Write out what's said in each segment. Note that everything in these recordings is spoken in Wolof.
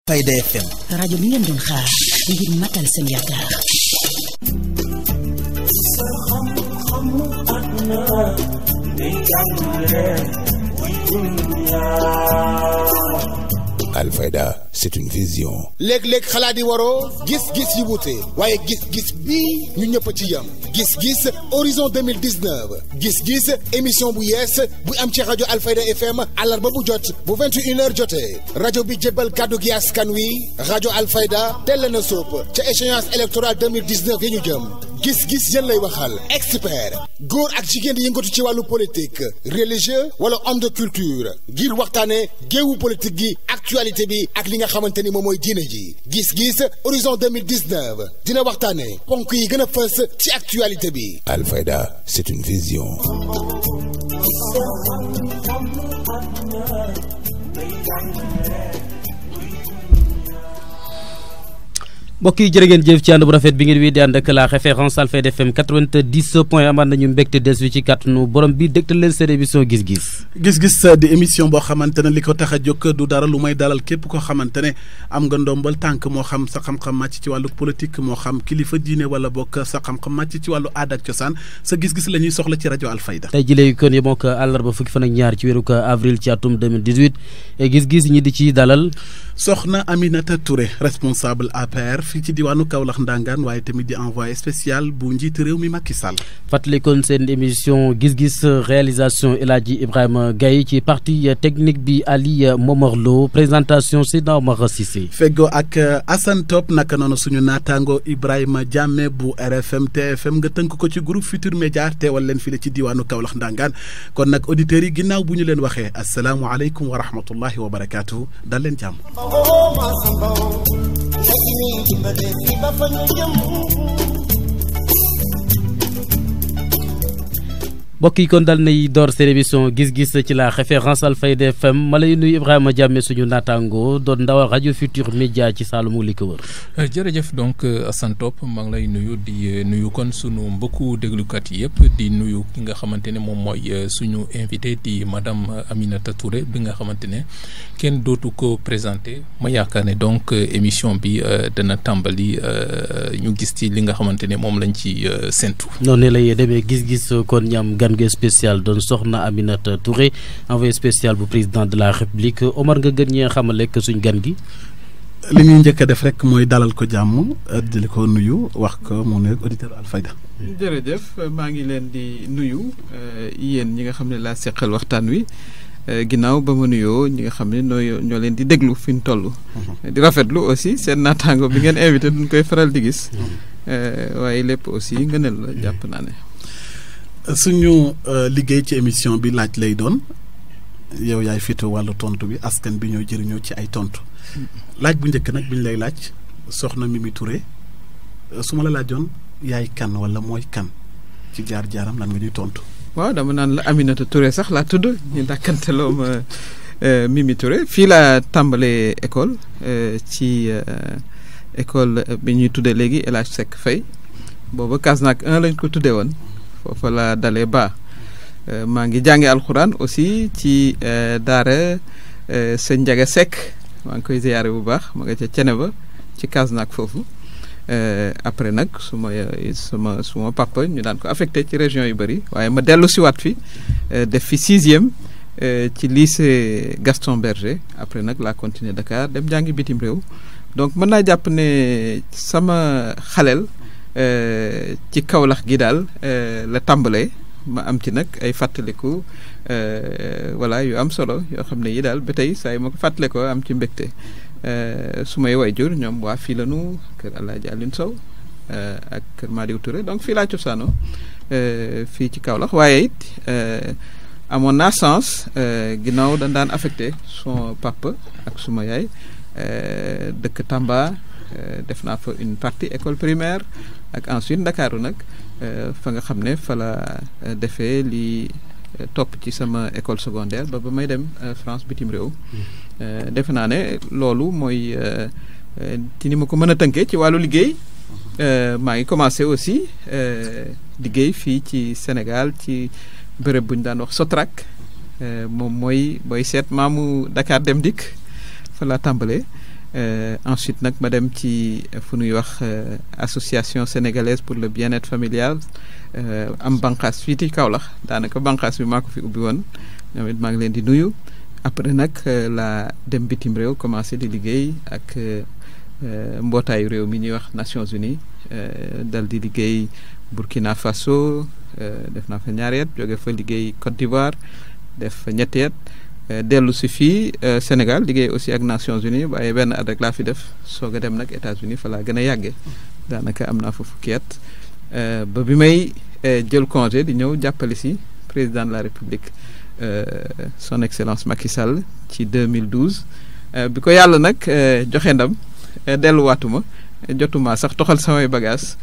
Alfayda FM. rajo bi ngeen doon xaar ngir matal seen yaakaar. Alfayda, c'est une vision. léeg-léeg xalaat yi waroo gis-gis yi wute waaye gis-gis bii ñu ñëpp ci yam gis-gis horizon 2019 gis-gis émission bu yees bu am ci rajo Alfayda FM àllarba bu jot bu 21h jotee rajo bi jébbal kàddu gi askan wi rajo Alfayda teel na sóob ca échéance électorale 2019 yi ñu jëm gis-gis yéen lay waxal expert góor ak jigéen di yëngatu ci wàllu politique religieux wala homme de culture ngir waxtaane géewu politique gi actualité bi ak li nga xamante ni moom mooy diine ji gis-gis horizon 2019 dina waxtaane ponk yi gën a fës ci actualité bi. Alfayda, c'est une vision. mbokk yi jërë ngeen jëf ci ànd bu rafet bi ngeen wii di ànd ak la référence Alfayda FM 90 point amaat nañu mbégte des wi ci kàttanu borom bi dégtal leen seen émission gis-gis. gis-gis di émission boo xamante ne li ko tax a jóg du dara lu may dalal képp koo xamante ne am nga ndombal tànk moo xam sa xam-xam màcc ci wàllu politique moo xam kilifa diine wala bokk sa xam-xam màcc ci wàllu aada ak cosaan sa gis-gis la ñuy soxla ci rajo Alfayda. tey jii kon yemoo ko àllarba fukki fan ak ñaar ci weeru avril ci atum 2018 gis-gis ñi di ci dalal. soxna Aminata Touré responsable APR fii ci diwaanu Kaolack Ndangaan waaye tamit di envoyé spécial bu njiitu réew mi Macky Sall. fàttali kon seen émission gis-gis réalisation El Hadji Ibrahima Gaye ci partie technique bi Ali Momar Lo présentation Seydina Omar Cissé. feggoo ak Assane Top naka noonu suñu naataango Ibrahima Diame bu RFM TFM nga tënk ko ci groupe Futur Média teewal leen fii la ci diwaanu Kaolack Ndangaan kon nag auditeurs yi ginnaaw bu ñu leen waxee asalaamualeykum wa rahmatullahi wa barakaatu dal leen jàmm. mbokk yi kon dal nay door seen émission gis-gis ci la référence Alfayda FM ma lay nuyu Ibrahima Diame suñu naataango doon ndawal rajo Futur Média ci Saloum li ko wër. jërëjëf donc Assane Top maa ngi lay nuyu di nuyu kon sunu mbokku déglukat yi yëpp di nuyu ki nga xamante ne moom mooy suñu invité di madame Aminata Touré bi nga xamante ne kenn dootu ko présenté ma yaakaar ne donc émission bi dana tàmbali ñu gis ci li nga xamante ne moom lañ ci séntu. noonu lay demee gis-gis kon ñam gan gu spécial doon soxna Aminata Touré envoyé spécial bu président de la République Omar nga gën ñee xamale que suñ gan gi. li ñuy njëkk a def rek mooy dalal ko jàmm di ko nuyu wax ko mu ne auditeur Alfayda. jërëjëf maa ngi leen di nuyu yéen ñi nga xam ne laa seqal waxtaan wi ginnaaw ba ma nuyoo ñi nga xam ne ñoo leen di déglu fi ñu toll. di rafetlu aussi seen naataango bi ngeen invité duñ koy faral di gis waaye lépp aussi ngëneel la jàpp naa ne. suñu liggéey ci émission bi laaj lay doon yow yaay féete wàllu tontu bi askan bi ñoo jëriñoo ci ay tontu laaj bu njëkk nag bi ñu lay laaj soxna Mimi Touré su ma la laajoon yaay kan wala mooy kan ci jaar-jaaram lan nga ñuy tontu. waaw dama naan la Aminata Touré sax laa tudd ñu dàkkanteloo ma Mimi Touré fii laa tàmbalee école ci école bi ñuy tuddee léegi El Hadj Seck Faye booba Kasnack 1 lañ ko tuddee woon. foofa la dalee ba maa ngi jànge alxuraan aussi ci daara sëñ Njaga Seck maa ngi koy ziyaare bu baax ma nga ca Ceneba ci Kasnack foofu après nag suma papa ñu daan ko affecté ci région yu bëri waaye ma dellu si waat fi def fi 6e ci lycée Gaston Berger après nag laa continuer Dakar dem jàngi bitim réew donc mën naa jàpp ne sama xaleel ci Kaolack gi daal la tàmbalee ma am ci nag ay fàttaliku voilà yu am solo yoo xam ne yi daal ba tey saa yi ma ko fàttale ko am ci mbégte su may waajur ñoom waa fii la nu kër El Hadj Alioune Sow ak kër Madiou Touré donc fii laa cosaanoo fii ci Kaolack waaye it amoon naa chance ginnaaw dañ daan affecté son papa ak suma yaay dëkk Tamba def naa fa une partie école primaire ak ensuite Ndakaaru nag fa nga xam ne fa la defee li topp ci sama école secondaire ba may dem France bitim réew defe naa ne loolu mooy ci ni ma ko mën a tënkee ci wàllu liggéey maa ngi commencé aussi liggéey fii ci Sénégal ci bërëb bu ñu daan wax Sotrac moom mooy booy seet maamu Dakar Dem Dikk fa laa tàmbalee ensuite nag ma dem ci fu ñuy wax association sénégalaise pour le bien-être familial am banqaas fii ci Kaolack daanaka banqaas bi maa ko fi ubbi woon ñoom it maa ngi leen di nuyu. après nag la dem bitim réew commencé di liggéey ak mbootaayu réew mi ñuy wax Nations Unies dal di liggéey Burkina Faso def naa fa ñaari at jóge fa liggéey Côte d'Ivoire def fa ñetti at dellu si fii Sénégal liggéey aussi ak Nations Unies waaye benn at rek laa fi def soog a dem nag États-Unis fa laa gën a yàggee daanaka am naa fa fukki at ba bi may jël congé di ñëw jàppale si président de la République son excellence Macky Sall ci 2012 bi ko yàlla nag joxe ndam delluwaatuma jotuma sax toxal samay bagages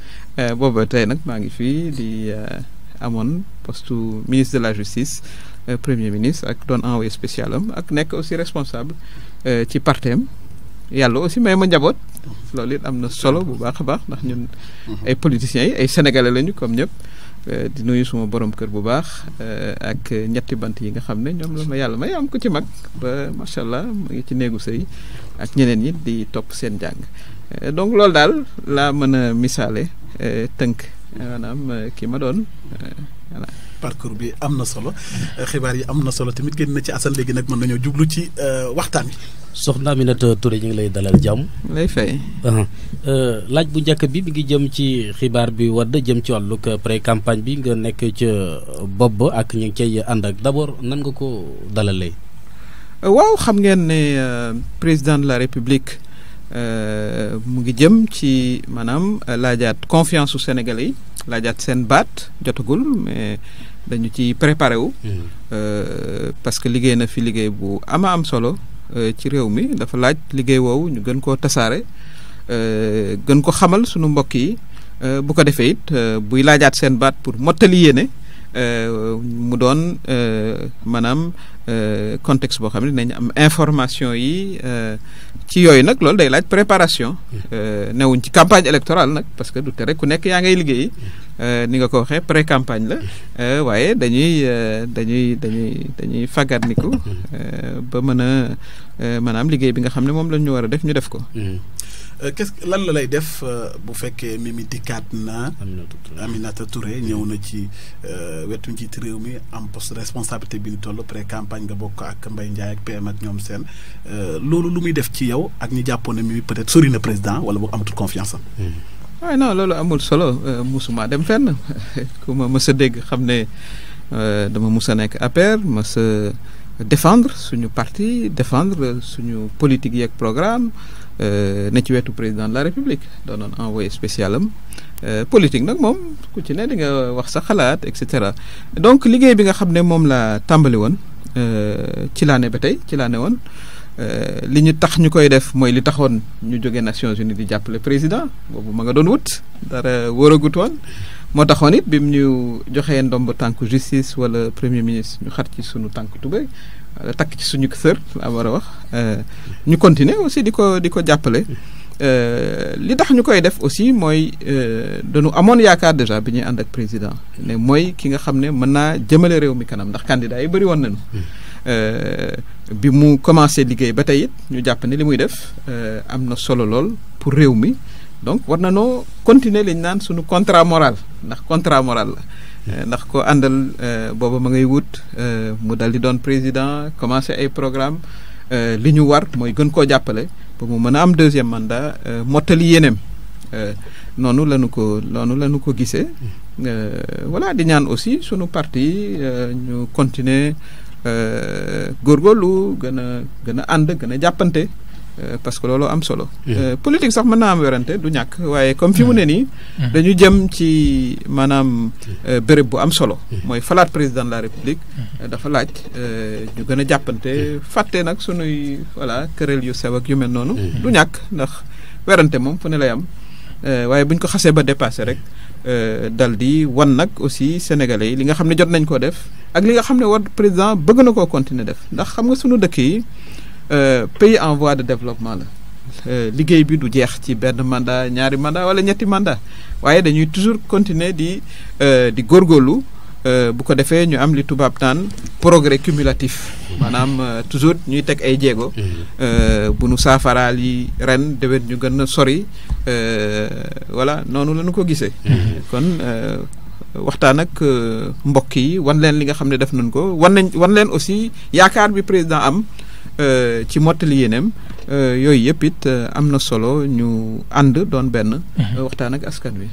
booba tey nag maa ngi fii di amoon poste ministre de la justice premier ministre ak doon envoyé spécial am ak nekk aussi responsable ci partem yàlla aussi may ma njaboot loolu it am na solo bu baax a baax ndax ñun ay politiciens yi ay sénégalais lañu comme ñëpp di nuyu suma borom kër bu baax ak ñetti bant yi nga xam ne ñoom la ma yàlla may am ko ci mag ba macha allah mu ngi ci néegu sëy ak ñeneen ñi di topp seen jàng donc loolu daal laa mën a misaale tënk maanaam ki ma doon voilà. parcours bi am na solo xibaar yi am na solo tamit génn na ci Assane léegi nag mën nañoo jublu ci waxtaan wi. soxna Aminata Touré ñu ngi lay dalal jàmm. lay fay. laaj bu njëkk bi mi ngi jëm ci xibaar bi wadd jëm ci wàllug pré campagne bi nga nekk ca bopp ba ak ñu ngi cay ànd ak d'abord nan nga ko dalalee. waaw xam ngeen ne président de la République mu ngi jëm ci maanaam laajaat confiance su Sénégalais yi laajaat seen baat jotagul mais dañu ci préparé wu. parce que liggéey na fi liggéey bu am solo. ci réew mi dafa laaj liggéey woowu ñu gën koo tasaare gën ko xamal sunu mbokk yi bu ko defee it buy laajaat seen baat pour mottali yéene mu doon maanaam contexte boo xam ne dinañ am information yi ci yooyu nag loolu day laaj préparation newuñ ci campagne électorale nag parce que du tere ku nekk yaa ngay liggéey ni nga ko waxee pré campagne la waaye dañuy fàggatniku ba mën a maanaam liggéey bi nga xam ne moom la ñu war a def ñu def ko. lan la lay def bu fekkee Mimi dikkaat na Aminata Touré ñëw na ci wetu njiit réew mi am poste responsabilité bi ñu toll pré campagne nga bokk ak Mbaye Ndiaye ak PM ak ñoom seen loolu lu muy def ci yow ak ñi jàppoon ne Mimi peut-être sori na président wala bu amatul confiance am. waaye non loolu amul solo musuma dem fenn ku ma mës a dégg xam ne dama mus a nekk APR mës a défendre suñu parti défendre suñu politique yeeg programme ne ci wetu président de la République doonoon envoyé spécial am politique nag moom ku ci ne di nga wax sa xalaat et cetera donc liggéey bi nga xam ne moom la tàmbali woon ci laa ne ba tey ci laa ne woon li ñu tax ñu koy def mooy li taxoon ñu jógee Nations Unies di jàppale président boobu ma nga doon wut dara wóoragut woon moo taxoon it bi mu ñu joxee ndomb tànku justice wala premier ministre ñu xar ci sunu tànk tubéy wala takk ci suñu sër laa war a wax ñu continuer aussi di ko jàppale li tax ñu koy def aussi mooy dañu amoon yaakaar déjà bi ñuy ànd ak président ne mooy ki nga xam ne mën naa jëmale réew mi kanam ndax candidat yi bëri woon nañu bi mu commencé liggéey ba tey it ñu jàpp ne li muy def am na solo lool pour réew mi donc war na noo continuer li ñu naan suñu contrat moral ndax contrat moral la ndax ko àndal booba ma ngay wut mu dal di doon président commencé ay programme li ñu war mooy gën koo jàppale ba mu mën a am deuxième mandat mottali yéeneem noonu lañu ko gisee voilà di ñaan aussi sunu parti ñu continuer góorgóorlu gën a ànd gën a jàppante parce que loolu am solo. politique sax mën naa am werante du ñàkk waaye comme fi mu ne nii. dañu jëm ci maanaam béréb bu am solo. mooy falaat président de la république. dafa laaj ñu gën a jàppante fàtte nag sunuy voilà këral yu sew ak yu mel noonu. du ñàkk ndax werante moom fu ne lay am waaye buñ ko xasee ba dépassé rek dal di wan nag aussi sénégalais yi li nga xam ne jot nañ koo def ak li nga xam ne war président bëgg na koo continuer def ndax xam nga sunu dëkk yi. pays en voie de développement la liggéey bi du jeex ci benn mandat ñaari mandat wala ñetti mandat waaye dañuy toujours continuer di góorgóorlu bu ko defee ñu am li tubaab naan progrès cumulatif maanaam toujours ñuy teg ay jéego bu nu saafaraal yi ren déwén ñu gën a sori voilà noonu la ñu ko gisee kon waxtaan ak mbokk yi wan leen li nga xam ne def nañ ko wan leen aussi yaakaar bi président am ci mottali yéeneem yooyu yëpp it am na solo ñu ànd doon benn waxtaan ak askan wi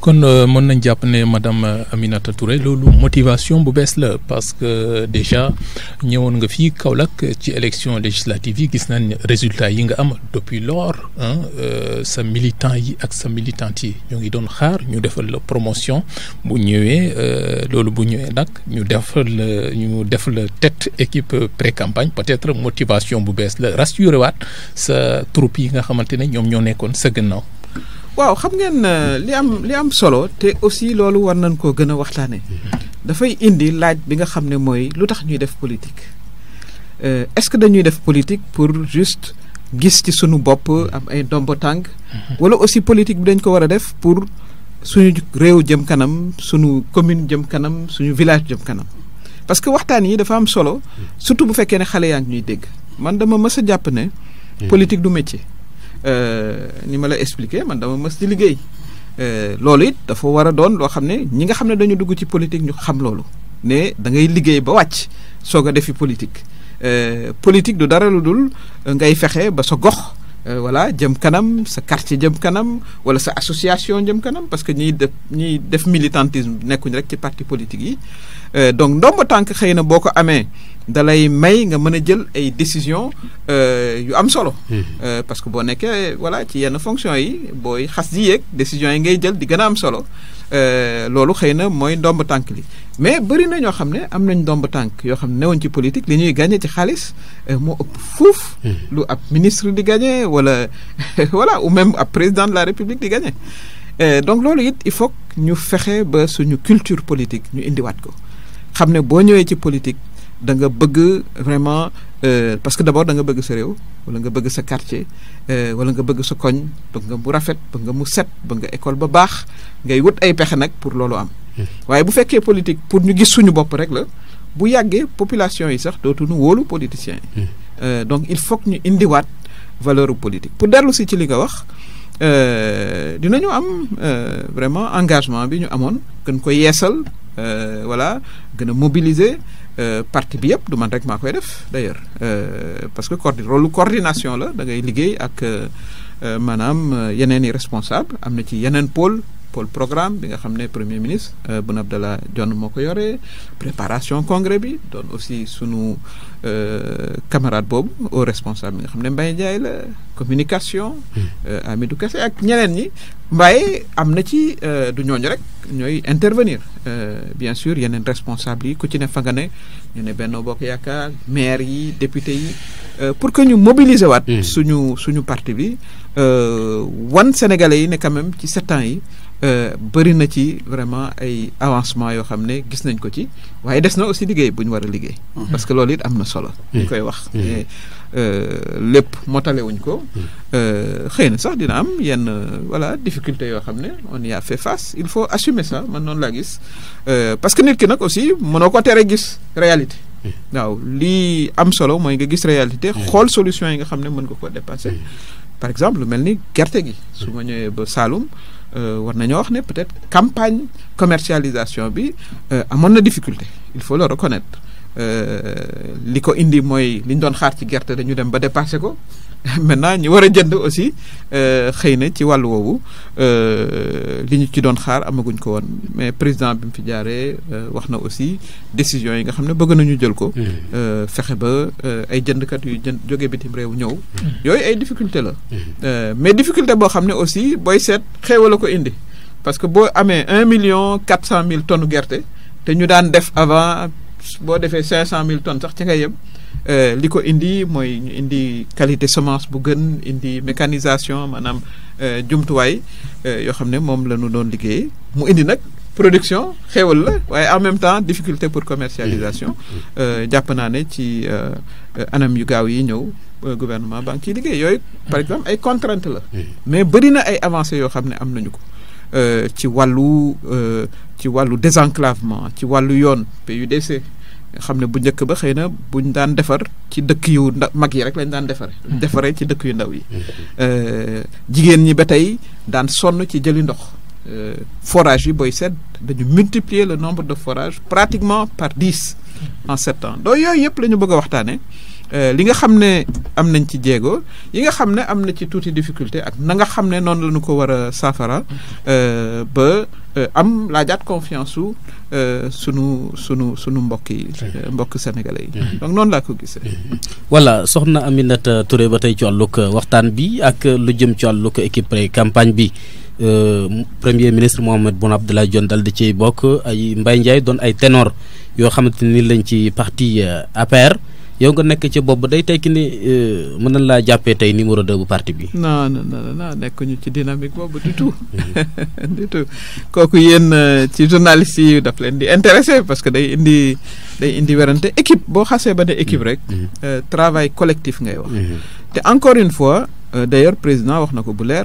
kon mën nañ jàpp ne madame Aminata Touré loolu motivation bu bees la parce que déjà ñëwoon nga fii Kaolack ci élection législative yi gis nañ résultat yi nga am depuis lors sa militant yi ak sa militante yi ñoo ngi doon xaar ñu defal la promotion bu ñëwee loolu bu ñëwee nag ñu def la tête équipe pré-campagne peut-être motivation bu bees la rassuré waat sa troupe yi nga xamante ne ñoom ñoo nekkoon sa gannaaw. waaw xam ngeen li am solo te aussi loolu war nañ koo gën a waxtaane dafay indi laaj bi nga xam ne mooy lu tax ñuy def politique est-ce que dañuy def politique pour juste gis ci sunu bopp am ay ndombo tànk wala aussi politique bi dañ ko war a def pour suñu réew jëm kanam suñu commune jëm kanam suñu village jëm kanam parce que waxtaan yi dafa am solo surtout bu fekkee ne xale yaa ngi ñuy dégg man dama mës a jàpp ne politique du métier ni ma la expliqué man dama mës di liggéey loolu it dafa war a doon loo xam ne ñi nga xam ne dañu dugg ci politique ñu xam loolu ne da ngay liggéey ba wàcc soog a defi politique politique du dara lu dul ngay fexe ba sa gox voilà jëm kanam sa quartier jëm kanam wala sa association jëm kanam parce que ñiy def militantisme nekkuñ rek ci parti politique yi donc ndomba tànk xëy na boo ko amee dalay may nga mën a jël ay décisions yu am solo parce que boo nekkee voilà ci yenn fonction yi booy xas di yéeg décisions yi ngay jël di gën a am solo loolu xëy na mooy ndomba tànk li mais bëri na ñoo xam ne am nañ ndomba tànk yoo xam ne newoon ci politique li ñuy gagné ci xaalis moo ëpp fuuf lu ab ministre di gagné wala voilà ou même ab président de la république di gagné donc loolu it il faut ñu fexe ba suñu culture politique ñu indiwaat ko xam ne boo ñëwee ci politique da nga bëgg vraiment parce que d'abord da nga bëgg sa réew wala nga bëgg sa quartier wala nga bëgg sa koñ bëgg nga mu rafet bëgg nga mu set bëgg nga école ba baax ngay wut ay pexe nag pour loolu am waaye bu fekkee politique pour ñu gis suñu bopp rek la bu yàggee population yi sax dootuñu wóolu politiciens yi donc il faut que ñu indiwaat valeur politique pour dellu si ci li nga wax dinañu am vraiment engagement bi ñu amoon gën ko yeesal voilà gën a mobiliser parti bi yëpp du man rek maa koy def d'ailleurs parce que rôle coordination la da ngay liggéey ak maanaam yeneen i responsable am na ci yeneen pôle programme bi nga xam ne premier ministre Boun Abdallah Dionne moo ko yore préparation congrès bi doon aussi sunu camarade boobu au responsable bi nga xam ne Mbaye Ndiaye la communication Amidou Kassé ak ñeneen ñi Mbaye am na ci du ñooñu rek ñooy intervenir bien sûr yeneen responsable yi ku ci ne fa nga ne ñu ne Benno Bokk Yaakaar maire yi député yi pour que ñu mobiliser waat suñu parti bi wan sénégalais yi ne quand même ci 7 ans yi bëri na ci vraiment ay avancement yoo xam ne gis nañ ko ci waaye des na aussi liggéey bu ñu war a liggéey parce que loolu it am na solo ñu koy wax lépp motale wuñ ko xëy na sax dina am yenn voilà difficulté yoo xam ne on y a fait face il faut assumer ça man noonu laa gis parce que nit ki nag aussi mënoo ko tere gis réalité waaw lii am solo mooy nga gis réalité xool solution yi nga xam ne mën nga ko dépasser par exemple lu mel ni gerte gi su ma ñëwee ba Saloum war nañoo wax ne peut-être campagne commercialisation bi amoon na difficulté il faut le reconnaître li ko indi mooy li ñu doon xaar ci gerte dañu dem ba dépassé ko maintenant ñu war a jënd aussi xëy na ci wàllu woowu li ñu ci doon xaar amaguñ ko woon mais président bi mu fi jaaree wax na aussi décision yi nga xam ne bëgg nañu jël ko fexe ba ay jëndkat yu jóge bitim réew ñëw yooyu ay difficulté la mais difficulté boo xam ne aussi booy seet xéewal a ko indi parce que boo amee 1,4 million tonnes gerte te ñu daan def avant boo defee 500,000 tonnes sax ci nga yem li ko indi mooy ñu indi qualité semence bu gën indi mécanisation maanaam jumtuwaay yoo xam ne moom la ñu doon liggéey mu indi nag production xéewal la waaye en même temps difficulté pour commercialisation jàpp naa ne ci anam yu gaaw yi ñëw gouvernement baa ngi ciy liggéey yooyu par exemple ay contraintes la mais bëri na ay avancées yoo xam ne am nañu ko ci wàllu désenclavement ci wàllu yoon PUDC nga xam ne bu njëkk ba xëy na buñ daan defar ci dëkk yu mag yi rek lañ daan defaree ci dëkk yu ndaw yi jigéen ñi ba tey daan sonn ci jëli ndox forage yi booy seet dañu multiplier le nombre de forages pratiquement par 10 en 7 ans donc yooyu yëpp la ñu bëgg a waxtaane li nga xam ne am nañ ci jéego yi nga xam ne am na ci tuuti difficulté ak na nga xam ne noonu la ñu ko war a saafara ba am laajaat confiance su sunu mbokk sénégalais yi. donc noonu laa ko gisee. voilà soxna Aminata Touré ba tey ci wàllug waxtaan bi ak lu jëm ci wàllug équipe pré campagne bi premier ministre Mahammed Boun Abdallah Dionne dal di ciy bokk ay Mbaye Ndiaye doon ay ténor yoo xamante ni lañ ci parti APR. yow nga nekk ci bopp day tekki ni mën nañ laa jàppee tey numéro 2 bu parti bi. non nekkuñu ci dynamique boobu du tout du tout kooku yéen ci journalistes yi daf leen di intéressé parce que day indi werante équipe boo xasee ba ne équipe rek. travail collectif ngay wax. te encore une fois d'ailleurs président wax na ko bu leer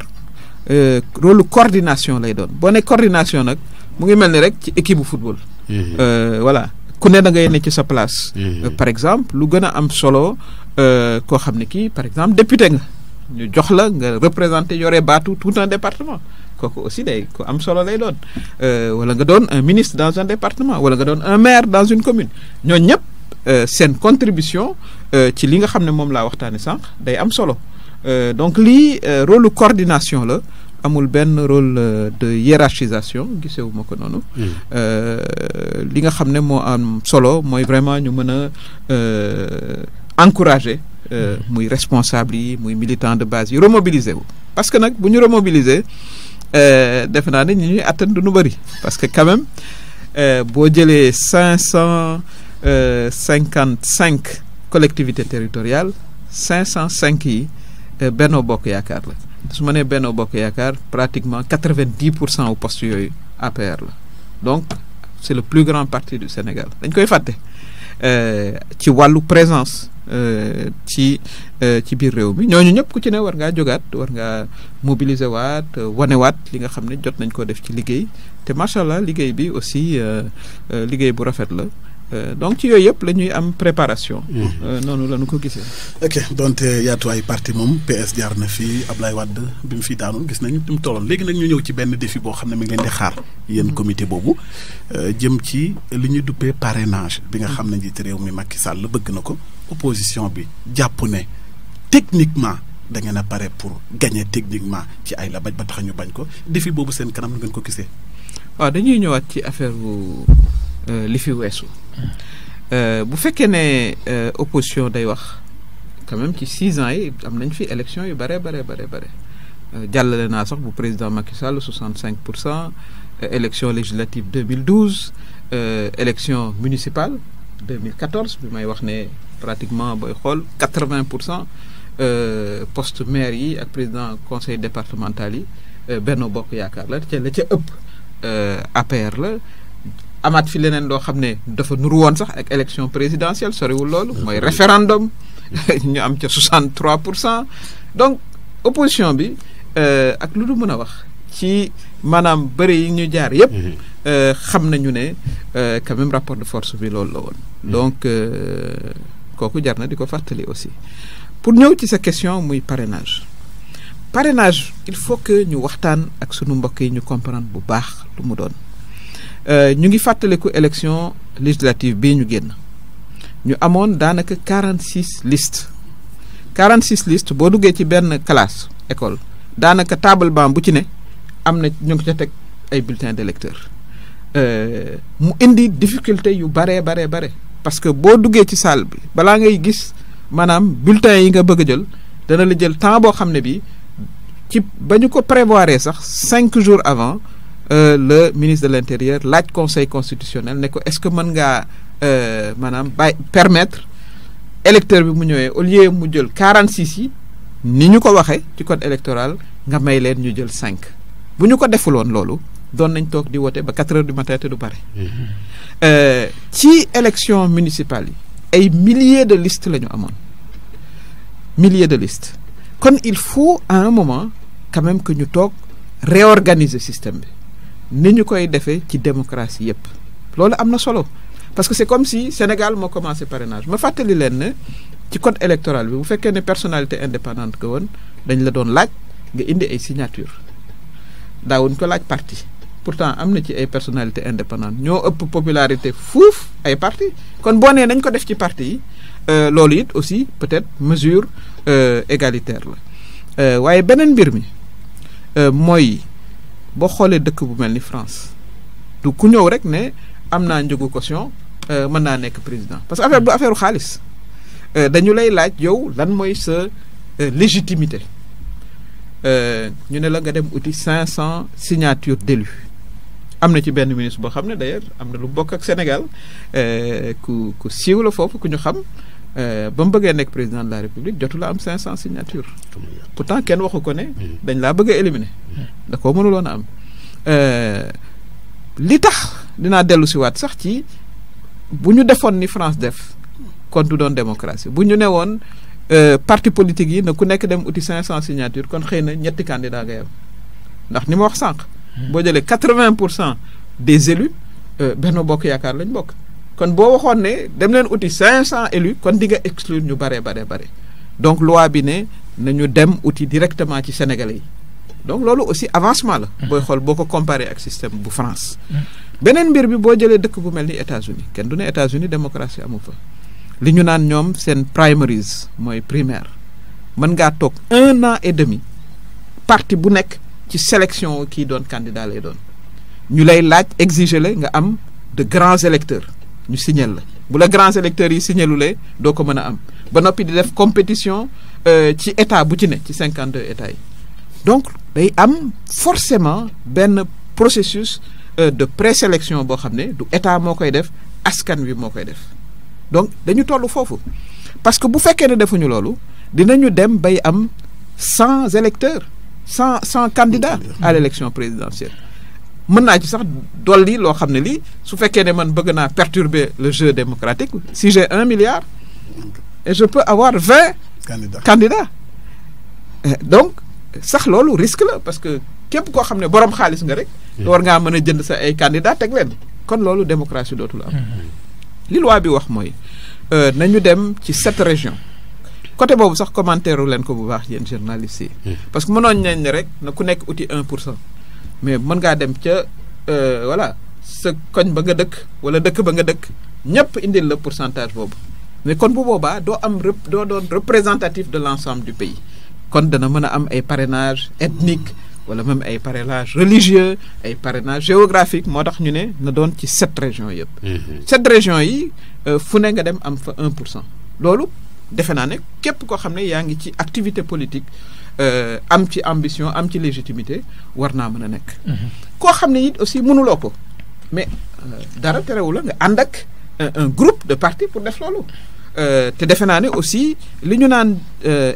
rôle coordination lay doon boo ne coordination nag mu ngi mel ni rek ci équipe bu football. voilà. ku ne da ngay ne ci sa place. par exemple lu gën a am solo koo xam ne kii par exemple député nga ñu jox la nga représenté yore baatu tout un département kooku aussi day ko am solo lay doon wala nga doon un ministre dans un département wala nga doon un maire dans une commune ñooñu ñëpp seen contribution ci li nga xam ne moom laa waxtaane sànq day am solo donc lii rôle coordination la. amul benn rôle de hiérarchisation gisewuma ko noonu li nga xam ne moo am solo mooy vraiment ñu mën a encourager muy responsable yi muy militant de base yi remobiliser wu parce que nag bu ñu remobiliser defe naa ne ñi ñuy atteindre du nu bëri parce que quand même boo jëlee 555 collectivités territoriales 505 yi Benno Bokk Yaakaar la su ma nee Benno Bokk Yaakaar pratiquement 90% au poste yooyu APR la donc c'est le plus grand parti du Sénégal dañ koy fàtte ci wàllu présence ci biir réew mi ñooñu ñëpp ku ci ne war ngaa jógaat war ngaa mobiliser waat wanewaat li nga xam ne jot nañ ko def ci liggéey te macha allah liggéey bi aussi liggéey bu rafet la. donc ci yooyu yëpp la ñuy am préparation. noonu la ñu ko gisee. ok donte yaatuwaay parti moom PS jaar na fi Ablaye Wade bi mu fi daanul gis nañu fi mu tolloon léegi nag ñu ñëw ci benn défi boo xam ne mi ngi leen di xaar yéen comité boobu jëm ci li ñuy duppee parrainage bi nga xam ne njiit réew mi Macky Sall bëgg na ko opposition bi jàpp ne techniquement da ngeen a pare pour gagner techniquement ci ay la bañ ba tax ñu bañ ko défi boobu seen kanam nu ngeen ko gisee. waaw dañuy ñëwaat ci affaire bu li fi weesu. bu fekkee ne opposition day wax quand même ci 6 ans yi am nañ fi élection yu bare jàllale naa sax bu président Macky Sall 65%, élection législative 2012, élection municipale 2014 bi may wax ne pratiquement booy xool 80% poste maire yi ak président conseil départemental yi Benno Bokk Yaakaar la ca ëpp APR la. amaat fi leneen loo xam ne dafa nuru woon sax ak élection présidentielle soriwul loolu mooy référendum ñu am ca 63%. donc opposition bi ak lu du mën a wax ci maanaam bëri yi ñu jaar yëpp xam nañu ne quand même rapport de force bi loolu la woon donc kooku jar na di ko fàttali aussi pour ñëw ci sa question muy parrainage il faut que ñu waxtaan ak sunu mbokk yi ñu comprendre bu baax lu mu doon. ñu ngi fàttaliku élection législative bii ñu génn ñu amoon daanaka 46 listes boo duggee ci benn classe école daanaka table banc bu ci ne am na ñu ngi ca teg ay bulletins d'électeurs mu indi difficulté yu bare parce que boo duggee ci salle bi balaa ngay gis maanaam bulletins yi nga bëgg a jël dana la jël temps boo xam ne bi ci ba ñu ko prévoir sax 5 jours avant. Le ministre de l'Intérieur laaj conseil constitutionnel ne ko est-ce que mën ngaa maanaam permettre électeur bi mu ñëwee au lieu mu jël 46 yi ni ñu ko waxee ci code électoral nga may leen ñu jël 5 bu ñu ko defuloon loolu doon nañ toog di wote ba 4 heures du matin te du pare. ci élection municipale yi ay milliers de listes la ñu amoon milliers de listes kon il faut à un moment quand même que ñu toog réorganiser système bi ni ñu koy defee ci démocratie yépp loolu am na solo parce que c'est comme si Sénégal moo commencé parrainage ma fàttali leen ne ci code électoral bi bu fekkee ne personnalité indépendante ko woon dañ la doon laaj nga indi ay signature daawuñ ko laaj parti pourtant am na ci ay personnalité indépendante ñoo ëpp popularité fuuf ay parti kon boo nee nañ ko def ci parti yi loolu it aussi peut-être mesure égalitaire la waaye beneen mbir mi mooy boo xoolee dëkk bu mel ni France du ku ñëw rek ne am naa njëgu caution mën naa nekk président parce que affaire bu affaire xaalis dañu lay laaj yow lan mooy sa légitimité ñu ne la nga dem uti 500 signatures d'élus am na ci benn ministre boo xam ne d'ailleurs am na lu bokk ak Sénégal ku siiw la foofu ku ñu xam ba mu bëggee nekk président de la République jotu la am 500 signatures pourtant kenn waxu ko ne dañ laa bëgg a éliminer da koo mënuloon a am li tax dinaa dellu si waat sax ci bu ñu defoon ni France def kon du doon démocratie bu ñu ne woon parti politique yi na ku nekk dem uti 500 signatures kon xëy na ñetti candidat ngay am ndax ni ma wax sànq boo jëlee 80% des élus Benno Bokk Yaakaar lañ bokk kon boo waxoon ne dem leen uti 500 élus kon di nga exclure ñu bare donc loi bi ne nañu dem uti directement ci Sénégalais yi donc loolu aussi avancement la booy xool boo ko comparé ak système bu France beneen mbir bi boo jëlee dëkk bu mel ni États-Unis kenn du ne États-Unis démocratie amu fa li ñu naan ñoom seen primaries mooy primaire mën ngaa toog 1 an et demi parti bu nekk ci sélection kii doon candidat lay doon ñu lay laaj exiger la nga am de grands électeurs ñu signal la bu la grands électeurs yi signalulee doo ko mën a am ba noppi di def compétition ci état bu ci ne ci 52 états yi donc day am forcément benn processus de présélection boo xam ne du état moo koy def askan wi moo koy def donc dañu toll foofu parce que bu fekkee ne defuñu loolu dinañu dem bay am 100 électeurs 100 candidats à l'élection présidentielle mën naa ci sax dolli loo xam ne lii su fekkee ne man bëgg naa perturber le jeu démocratique si j'ai 1 milliard et je peux avoir 20 candidats donc sax loolu risque la parce que képp koo xam ne boroom xaalis nga rek war ngaa mën a jënd sa ay candidats teg leen kon loolu démocratie dootul am li loi bi wax mooy nañu dem ci 7 régions côté boobu sax commentaire leen ko bu baax yéen journalistes yi parce que mënoon nañ ne rek na ku nekk uti 1% mais mën ngaa dem ca voilà sa koñ ba nga dëkk wala dëkk ba nga dëkk ñëpp indil la pourcentage boobu mais kon bu boobaa doo doon représentatif de l'ensemble du pays kon dana mën a am ay parrainage ethnique wala même ay parrainage religieux ay parrainage géographique moo tax ñu ne na doon ci 7 régions yëpp 7 régions yi fu ne nga dem am fa 1% loolu defe naa ne képp koo xam ne yaa ngi ci activité politique am ci ambition am ci légitimité war naa mën a nekk koo xam ne it aussi mënuloo ko mais dara terewu la nga ànd ak un groupe de partis pour def loolu te defe naa ne aussi li ñu naan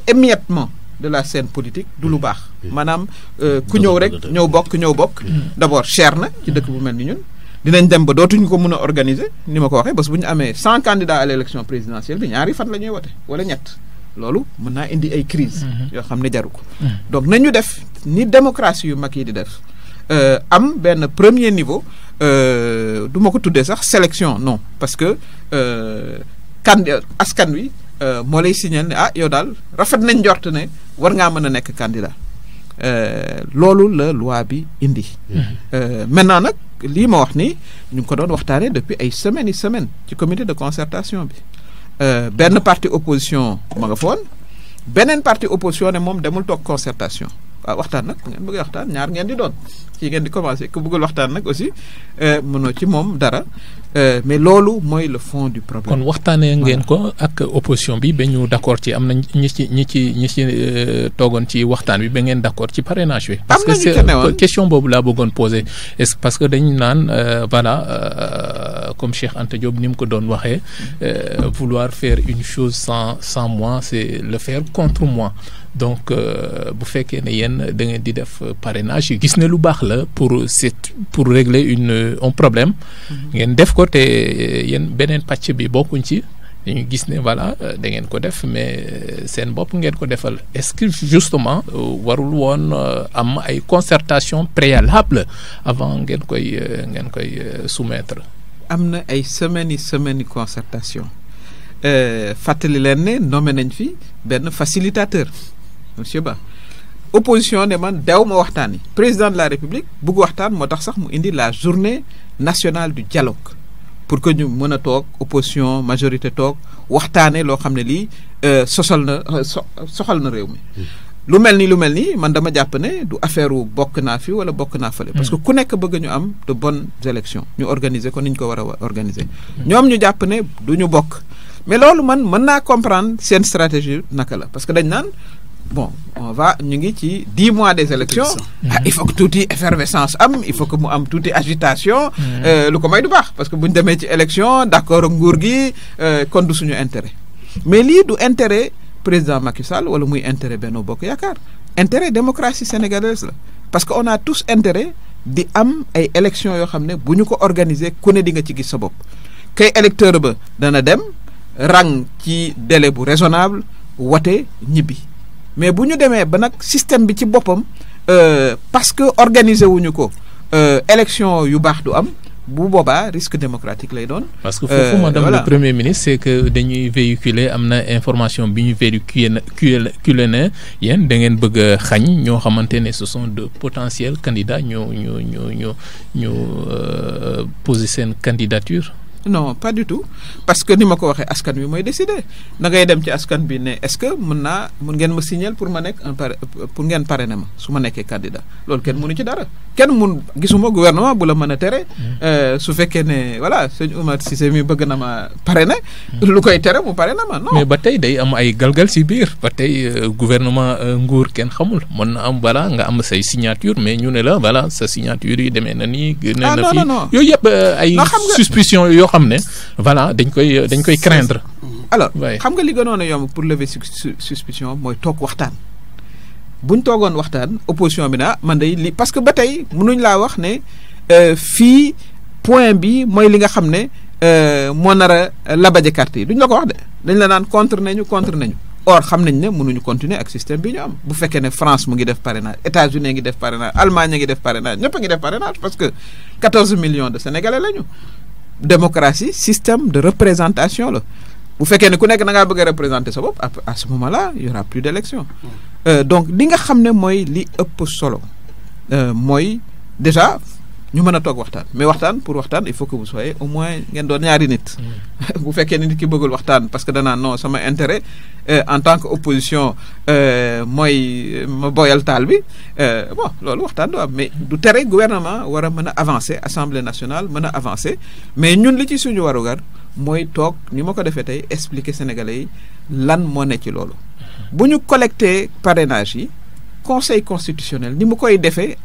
émiettement de la scène politique du lu baax maanaam ku ñëw rek ñëw bokk d'abord cher na ci dëkk bu mel ni ñun dinañ dem ba dootuñu ko mën a organiser ni ma ko waxee parce que bu ñu amee 100 candidats à l'élection présidentielle bi ñaari fan la ñuy wote wala ñett loolu mën naa indi ay crise yoo xam ne jaru ko donc nañu def ni démocratie yu mag yi di def am benn premier niveau du ma ko tuddee sax sélection non parce que askan wi moo lay signal ne yow daal rafet nañ njort ne war ngaa mën a nekk candidat loolu la loi bi indi maintenant nag lii ma wax ni ñu ngi ko doon waxtaanee depuis ay semaines ci comité de concertation bi benn parti opposition ma nga foon beneen parti opposition ne moom demul toog concertation waaw waxtaan nag ngeen bëgg waxtaan ñaar ngeen di doon ci ngeen di commencer ku bëggul waxtaan nag aussi mënoo ci moom dara mais loolu mooy le fond du problème. kon waxtaanee ngeen ko ak opposition bi ba ñu d'accord ci am na ñi ci toogoon ci waxtaan bi ba ngeen d'accord ci parrainage bi. parce que c'est question boobu laa bëggoon poser est-ce parce que dañu naan voilà comme Cheikh Anta Diop ni mu ko doon waxee vouloir faire une chose sans moi c'est le faire contre moi. donc bu fekkee ne yéen da ngeen di def parrainage yi gis ne lu baax la pour régler un problème ngeen def ko te yéen beneen pàcc bi bokkuñ ci dañu gis ne voilà da ngeen ko def mais seen bopp ngeen ko defal est-ce que justement warul woon am ay concertation préalable avant ngeen koy soumettre. am na ay semaines concertation fàttali leen ne nommé nañ fi benn facilitateur monsieur Ba. opposition ne man dew ma waxtaan yi président de la république bugg waxtaan moo tax sax mu indi la journée nationale du dialogue pour que ñu mën a toog opposition majorité toog waxtaane loo xam ne lii soxal na réew mi lu mel ni man dama jàpp ne du affaire wu bokk naa fi wala bokk naa fële parce que ku nekk bëgg ñu am de bonnes élections ñu organiser ko ni ñu ko war a organiser ñoom ñu jàpp ne du ñu bokk mais loolu man mën naa comprendre seen stratégie naka la parce que dañ naan bon ñu ngi ci 10 mois des élections il faut que tuuti effervescence am il faut que mu am tuuti agitation lu ko may du baax parce que bu ñu demee ci élection d'accord ak nguur gi kon du suñu intérêt mais lii du intérêt président Macky Sall wala muy intérêt Benno Bokk Yaakaar intérêt démocratie sénégalaise la parce que on a tous intérêt di am ay élections yoo xam ne bu ñu ko organiser ku ne di nga ci gis sa bopp kay électeur ba dana dem rang ci délai bu raisonnable wote ñibbi mais bu ñu demee ba nag système bi ci boppam parce que organiser wuñu ko élection yu baax du am bu boobaa risque démocratique lay doon. parce que foofu madame le premier ministre c'est que dañuy véhiculer am na information bi ñu véhiculer ne yéen da ngeen bëgg a xañ ñoo xamante ne ce sont de potentiels candidats ñu poser seen candidature. non pas du tout parce que ni ma ko waxee askan wi mooy décider da ngay dem ci askan bi ne est-ce que mun ngeen ma signaler pour ma nekk pour ngeen parrainer ma su ma nekkee candidat loolu kenn mënu ci dara kenn gisuma gouvernement bu la mën a tere su fekkee ne voilà sëñ Oumar Cissé mi bëgg na ma parrainer lu koy tere mu parrainer ma non. mais ba tey day am ay galgal ci biir ba tey gouvernement nguur kenn xamul mën na am voilà nga am say signature mais ñu ne la voilà sa signature yi demee na nii. ah non non non yooyu yëpp ay suspicion yoo xam ne voilà dañ koy craindre. alors xam nga li gënoon a yomb pour lever suspicion mooy toog waxtaan buñ toogoon waxtaan opposition bi na man day li parce que ba tey mënuñ laa wax ne fii point bi mooy li nga xam ne moo nar a labaje carte yi duñ la ko wax de dañ la naan contre nañu or xam nañ ne mënuñu continuer ak système bi ñu am bu fekkee ne France mu ngi def parrainage États-Unis ngi def parrainage Allemagne ngi def parrainage ñëpp a ngi def parrainage parce que 14 millions de Sénégalais lañu. démocratie système de représentation la bu fekkee ne ku nekk da ngaa bëgg a représenter sa bopp à ce moment-là il y aura plus d'élection donc li nga xam ne mooy li ëpp solo mooy déjà ñu mën a toog waxtaan mais pour waxtaan il faut que vous soyez au moins ngeen doon ñaari nit bu fekkee ne nit ki bëggul waxtaan parce que danaa non sama intérêt en tant que opposition mooy ma boyal taal bi bon loolu waxtaan du am mais du tere gouvernement war a mën a avancer assemblée nationale mën a avancer mais ñun li ci suñu warugar mooy toog ni ma ko defee tey expliquer sénégalais yi lan moo ne ci loolu bu ñu collecté parrainage yi conseil constitutionnel ni mu koy defee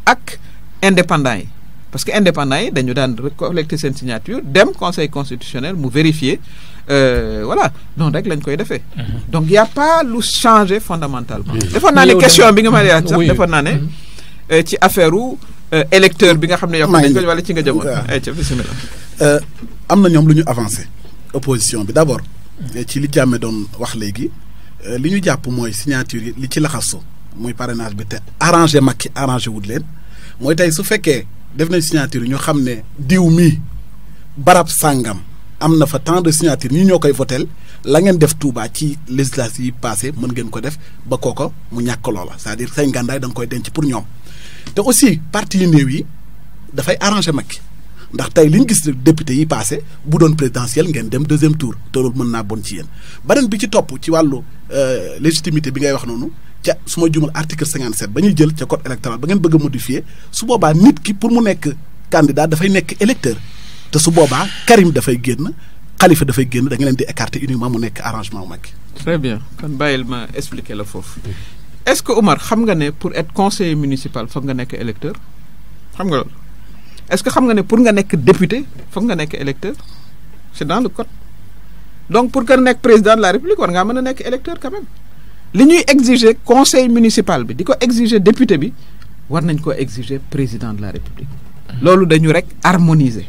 ak indépendants yi parce que indépendants yi dañu daan collecter seen signature dem conseil constitutionnel mu vérifier voilà noonu rek lañ koy defee donc y a pas lu changer fondamentalement defoon naa ne question bi nga ma laaj sax defoon naa ne ci affaire u électeur bi nga xam ne yokk nañ ko wala ci nga jëmoon ca bismillah am na ñoom lu ñu avancé opposition bi d'abord ci li jàmme doon wax léegi li ñu jàpp mooy signature yi li ci laxasu muy parrainage bi te arrangé Macky arrangé wut leen mooy tey su fekkee def nañ signature ñu xam ne diw mii barab sàngam am na fa tant de signature ñi ñoo koy votel la ngeen def Touba ci législative yi passé mën ngeen ko def ba kooko mu ñàkk loola c'est-à-dire say ngàndaay da nga koy denc pour ñoom te aussi parti yu néew yi dafay arrangé Macky ndax tey li ñu gis député yi passé bu doon présidentiel ngeen dem deuxième tour te loolu mën naa bon ci yéen beneen bi ci topp ci wàllu légitimité bi ngay wax noonu ca su ma jumal article 57 ba ñuy jël ca code électoral ba ngeen bëgg a modifier su boobaa nit ki pour mu nekk candidat dafay nekk électeur te su boobaa Karim dafay génn Khalifa dafay génn da nga leen di écarter uniquement mu nekk arrangement Macky. très bien kon bàyyil ma expliquer la foofu est-ce que Oumar xam nga ne pour être conseiller municipal foog nga nekk électeur xam nga loolu est-ce que xam nga ne pour nga nekk député foog nga nekk électeur c'est dans le code donc pour que nekk président de la République war ngaa mën a nekk électeur quand même li ñuy exiger conseil municipal bi di ko exiger député bi war nañ ko exiger président de la République loolu dañu rek harmoniser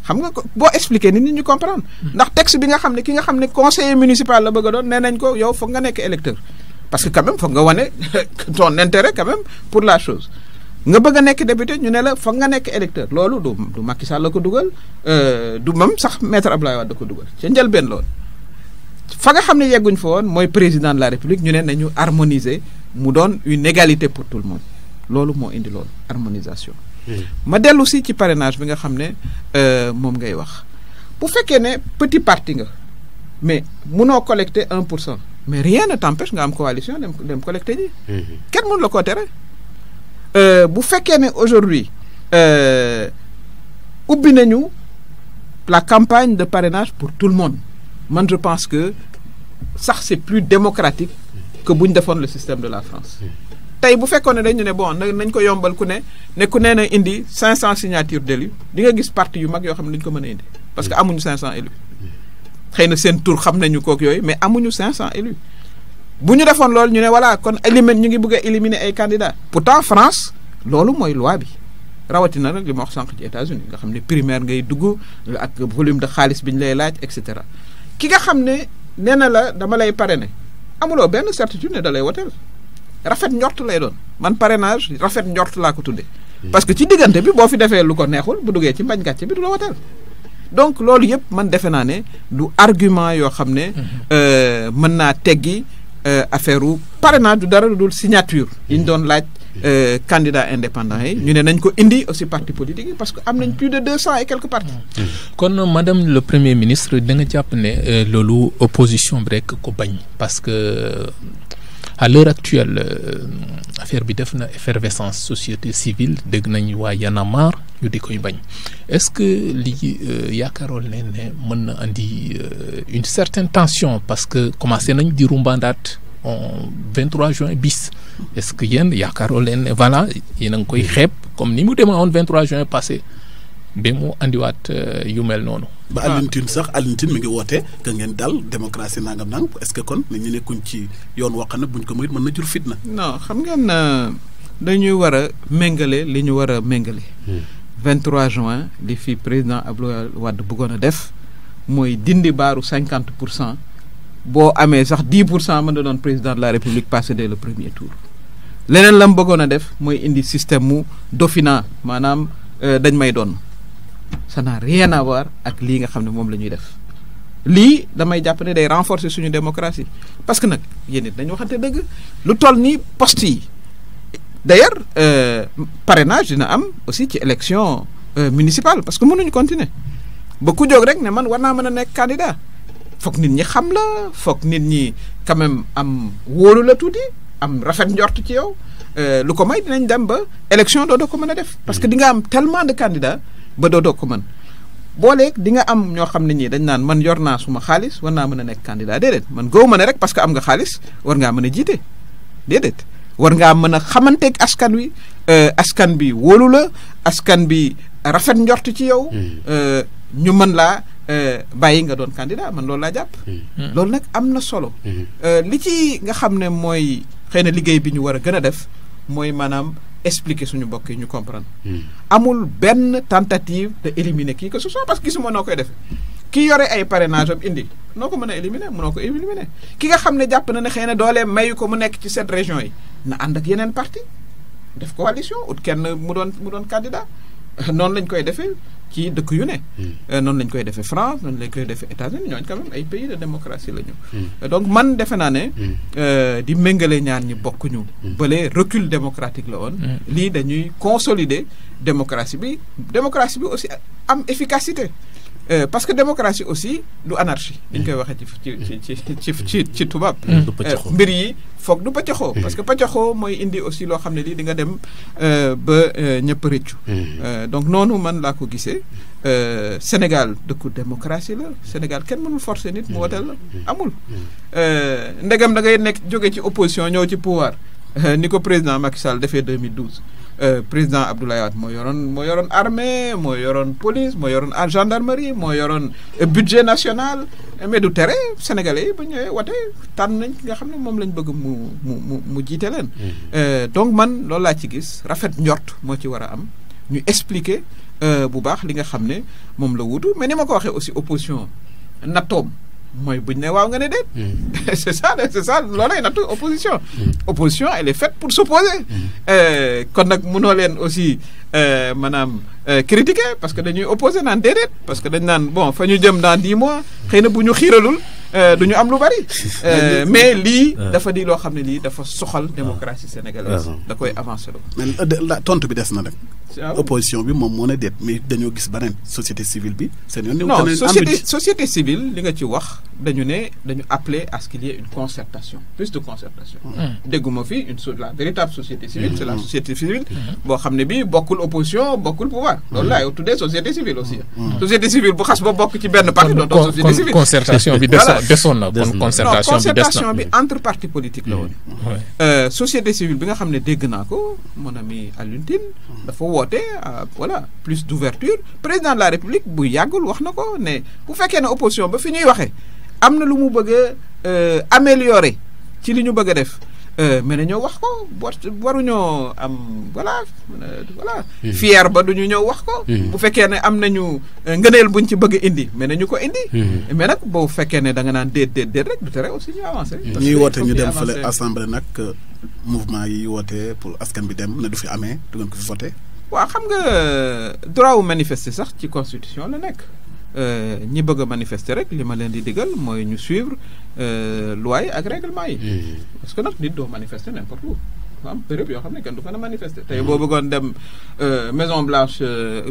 xam nga boo expliquer nit ñu comprendre ndax texte bi nga xam ne ki nga xam ne conseiller municipal la bëgg a doon nee nañ ko yow foog nga nekk électeur parce que quand même foog nga wane ton intérêt quand même pour la chose nga bëgg a nekk député ñu ne la foog nga nekk électeur loolu du Macky Sall la ko dugal du même sax maître Abdoulaye Wade da ko dugal ca njëlbeen loolu fa nga xam ne yegguñ fa woon mooy président de la république ñu ne nañu harmoniser mu doon une égalité pour tout le monde loolu moo indi loolu harmonisation ma dellu si ci parrainage bi nga xam ne moom ngay wax bu fekkee ne petit parti nga mais munoo collecter 1% mais rien ne t'empêche nga am coalition dem collecter ji kenn mënu la koo tere bu fekkee ne aujourd'hui ubbi nañu la campagne de parrainage pour tout le monde man je pense que sax c'est plus démocratique que bu ñu defoon le système de la France tey bu fekkoon ne dañu ne bon nañ ko yombal ku ne na indi 500 signatures d'élus di nga gis parti yu mag yoo xam ne dañu ko mën a indi parce que amuñu 500 élus xëy na seen tur xam nañu kook yooyu mais amuñu 500 élus bu ñu defoon loolu ñu ne voilà kon ñu ngi bëgg a éliminer ay candidats pourtant France loolu mooy loi bi rawatina nag li ma wax sànq ci États-Unis nga xam ne primaire ngay dugg ak volume de xaalis bi ñu lay laaj et cetera ki nga xam ne nee na la dama lay parrainer amuloo benn certitude ne da lay woteel rafet njort lay doon man parrainage rafet njort laa ko tuddee parce que ci diggante bi boo fi defee lu ko neexul bu duggee ci mbañ gàcce bi du la woteel donc loolu yëpp man defe naa ne du argument yoo xam ne mën naa teggi affaire u parrainage du dara lu dul signature yi ñu doon laaj candidats indépendants yi ñu ne nañ ko indi aussi parti politique yi parce que am nañ plus de 200 et quelques partis. kon madame le premier ministre da nga jàpp ne loolu opposition bi rek ko bañ parce que à l'heure actuelle affaire bi def na effervescence société civile dégg nañ waa Y'en a marre ñu di koy bañ est-ce que li yaakaaroon ne mën na andi une certaine tension parce que commencé nañ di rumbandaat en 23 juin bis est-ce que yéen yaakaaroon leen ne voilà yéen a ngi koy xeeb comme ni mu demee woon 23 juin passé ba mu andiwaat yu mel noonu. ba Alioune Tine mi ngi woote que ngeen dal démocratie nangam est-ce que kon ñu nekkuñ ci yoon wax na buñ ko moyit mën na jur fitna. non xam ngeen dañuy war a méngale li ñu war a méngale. 23 juin li fi président Abdoulaye Wade bëggoon a def mooy dindi baaru 50%. boo amee sax 10% mën na doon président de la république passé dès le premier tour leneen la mu bëggoon a def mooy indi système mu dauphinat maanaam dañ may doon ça n'a rien à voir ak lii nga xam ne moom la ñuy def lii damay jàpp ne day renforcer suñu démocratie parce que nag yéen it dañu waxante dëgg lu toll ni poste yi d'ailleurs parrainage dina am aussi ci élection municipale parce que mënuñu continuer ba ku jóg rek ne man war naa mën a nekk candidat foog nit ñi xam la foog nit ñi quand même am wóolu la tuuti am rafet njort ci yow lu ko may dinañ dem ba élection doodoo ko mën a def parce que di nga am tellement de candidats ba doodoo ko mën booleeg di nga am ñoo xam ne ñii dañ naan man yor naa suma xaalis war naa mën a nekk candidat déedéet man góob ma ne rek parce que am nga xaalis war ngaa mën a jiite déedéet war ngaa mën a xamanteeg askan wi askan bi wóolu la askan bi rafet njort ci yow ñu mën laa bàyyi nga doon candidat man loolu laa jàpp loolu nag am na solo li ci nga xam ne mooy xëy na liggéey bi ñu war a gën a def mooy maanaam expliquer suñu mbokk yi ñu comprendre amul benn tentative de éliminer kii que ce soit parce que gisuma noo koy defee ki yore ay parrainage am indi noo ko mën a éliminer mënoo ko éliminer ki nga xam ne jàpp na ne xëy na doole mayu ko mu nekk ci cette région yi na ànd ak yeneen parti def coalition ut kenn mu doon candidat noonu lañ koy defee ci dëkk yu ne noonu lañ koy defee France noonu lañ koy defee États-Unis ñooñu quand même ay pays de démocratie la ñu donc man defe naa ne di méngale ñaar ñi bokkuñu bële recul démocratique la woon lii dañuy consolider démocratie bi aussi am efficacité parce que démocratie aussi du anarchie dañ koy waxee ci tubaab mbir yi foog du paccaxoo parce que paccaxoo mooy indi aussi loo xam ne lii di nga dem ba ñëpp rëccu donc noonu man laa ko gisee Sénégal dëkku démocratie la Sénégal kenn mënul forcer nit mu woteel la amul ndegam da ngay nekk jóge ci opposition ñëw ci pouvoir ni ko président Macky Sall defee 2012 président Abdoulaye Wade moo yoroon armée moo yoroon police moo yoroon gendarmerie moo yoroon budget national mais du tere sénégalais yi ba ñëwee wote tànn nañ ki nga xam ne moom lañ bëgg mu jiite leen donc man loolu laa ci gis rafet njort moo ci war a am ñu expliquer bu baax li nga xam ne moom la wutu mais ni ma ko waxee aussi opposition nattoom mooy buñ ne waaw nga ne déet. c'est ça loolay nattu opposition. opposition elle est faite pour s'opposer. kon nag mënoo leen aussi maanaam critiquer parce que dañuy opposer naan déedéet parce que dañ naan bon fa ñu jëm dans 10 mois xëy na bu ñu xiiralul du ñu am lu bari. mais lii dafa di loo xam ne lii dafa soxal démocratie sénégalaise. da koy avancer loo. mais tontu bi des na rek. opposition bi moom moo ne déet mais dañoo gis beneen société civile bi. seen yoon non société civile li nga ci wax dañu appeler à ce qu'il y ait une concertation plus de concertation. dégguma fi la véritable société civile. c'est la société civile. boo xam ne bii bokkul opposition bokkul pouvoir. loolu laay tuddee société civile aussi. société civile bu xas ba bokk ci benn parti dootoo société civile. concertation bi desoon na kon concertation bi entre partis politiques la woon. société civile bi nga xam ne dégg naa ko mon ami Alioune Tine dafa woote voilà plus d'ouverture président de la république bu yàggul wax na ko ne bu fekkee ne opposition ba fi ñuy waxee am na lu mu bëgg a améliorer ci li ñu bëgg a def mais nañoo wax ko waruñoo am voilà fier ba du ñu ñëw wax ko. bu fekkee ne am nañu ngëneel buñ ci bëgg a indi mais nañu ko indi. mais nag boo fekkee ne da nga naan déet rek du tere aussi ñu avancer. ñuy woote ñu dem fële assemblée nag mouvement yi woote pour askan bi dem ne du fi amee du ngeen ko fi voté. waaw xam nga droit wu manifester sax ci constitution la nekk. ñi bëgg a manifester rek li ma leen di digal mooy ñu suivre loi yi ak règlement yi. parce que nag nit doo manifester n'importe où. am période yoo xam ne kenn du mën a manifester. tey boo bëggoon dem Maison Blanche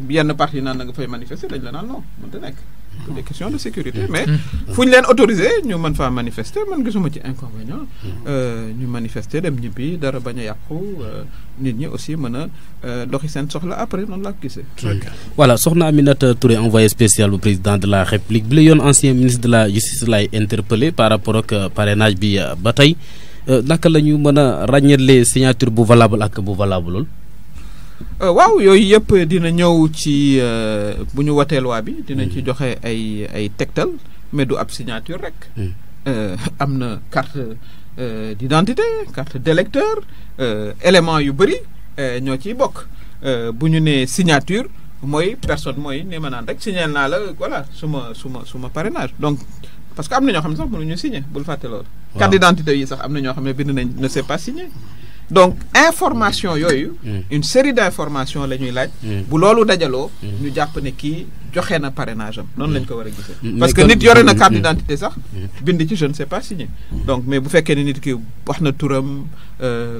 yenn parti naan na nga fay manifester dañ la naan non mënta nekk. pour des questions de sécurité mais fu ñu leen autorisé ñu mën faa manifester man gisuma ci inconvénient. ñu manifester dem ñibbi dara bañ a yàqu nit ñi aussi mën a doxi seen soxla après noonu laa ko gisee. voilà soxna Aminata Touré envoyé spécial bu président de la République bi la yoon ancien ministre de la justice lay interpellé par rapport ak parrainage bi ba tey naka la ñu mën a ràññeele signature bu valable ak bu valable. waaw yooyu yëpp dina ñëw ci bu ñu watee loi bi dinañ ci joxe ay tegtal mais du ab signature rek. am na carte d'identité carte d'électeur élément yu bëri ñoo ciy bokk bu ñu nee signature mooy personne mooy ne ma naan rek signé naa la voilà suma parrainage donc parce que am na ñoo xam ne sax mënuñu signé bul fàtte loolu. carte d'identité yi sax am na ñoo xam ne bind nañ ne c'est pas signé. donc information yooyu. une série d'informations la ñuy laaj. bu loolu dajaloo. ñu jàpp ne kii joxe na parrainage am noonu lañ ko war a gisee. parce que nit yore na carte d'identité sax. bind ci je ne sais pas signé. donc mais bu fekkee ne nit ki wax na turam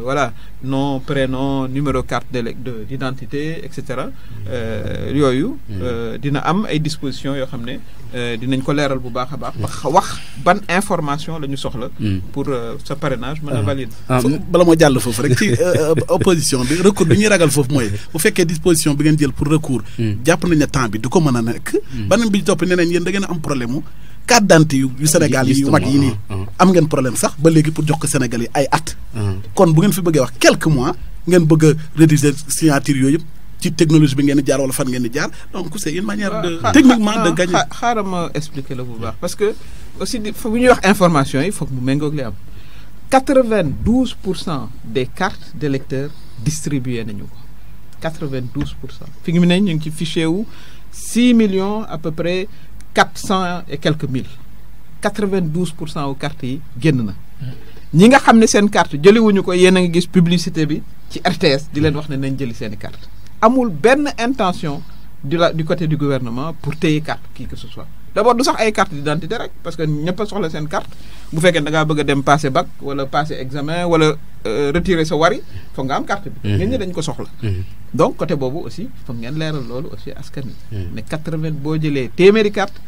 voilà nom prénom numéro carte d'identité et cetera yooyu. dina am ay dispositions yoo xam ne dinañ ko leeral bu baax a baax. wax ban information la ñu soxla. pour sa parrainage mën a valide. bala moo jàll foofu rek ci opposition bi recours bi ñuy ragal foofu mooy bu fekkee disposition bi ngeen jël pour recours. jàpp nañ ne temps bi du ko mën a nekk. beneen bi ci topp nee nañ yéen da ngeen am problème mu carte d'identité yu Sénégal yu mag yi nii. am ngeen problème sax ba léegi pour jox ko Sénégal yi ay at. kon bu ngeen fi bëggee wax quelques mois ngeen bëgg a rédiger signature yooyu yëpp ci technologie bi ngeen di jaar wala fan ngeen di jaar donc c'est une manière de techniquement de gagner. xaaral ma expliquer la bu baax parce que aussi bu ñuy wax information yi foog mu méngoog li am 92% des cartes d'électeurs distribuées nañu ko 92%. fi mu ne ñu ngi ci fichier wu 6 millions à peu près 400 et quelques mille 92% wu cartes yi génn na. ñi nga xam ne seen carte jëliwuñu ko yéen a ngi gis publicité bi ci RTS di leen wax ne nañ jëli seen i carte amul benn intention du côté du gouvernement pour téye carte qui que ce soit d'abord du sax ay carte d'identité rek parce que ñëpp a soxla seen carte bu fekkee da ngaa bëgg a dem passer bac wala passer examen wala retirer sa wari foog nga am carte bi. ngeen ñi dañ ko soxla. donc côté boobu aussi foog ngeen leeral loolu aussi askan wi. ne 80 boo jëlee téeméeri carte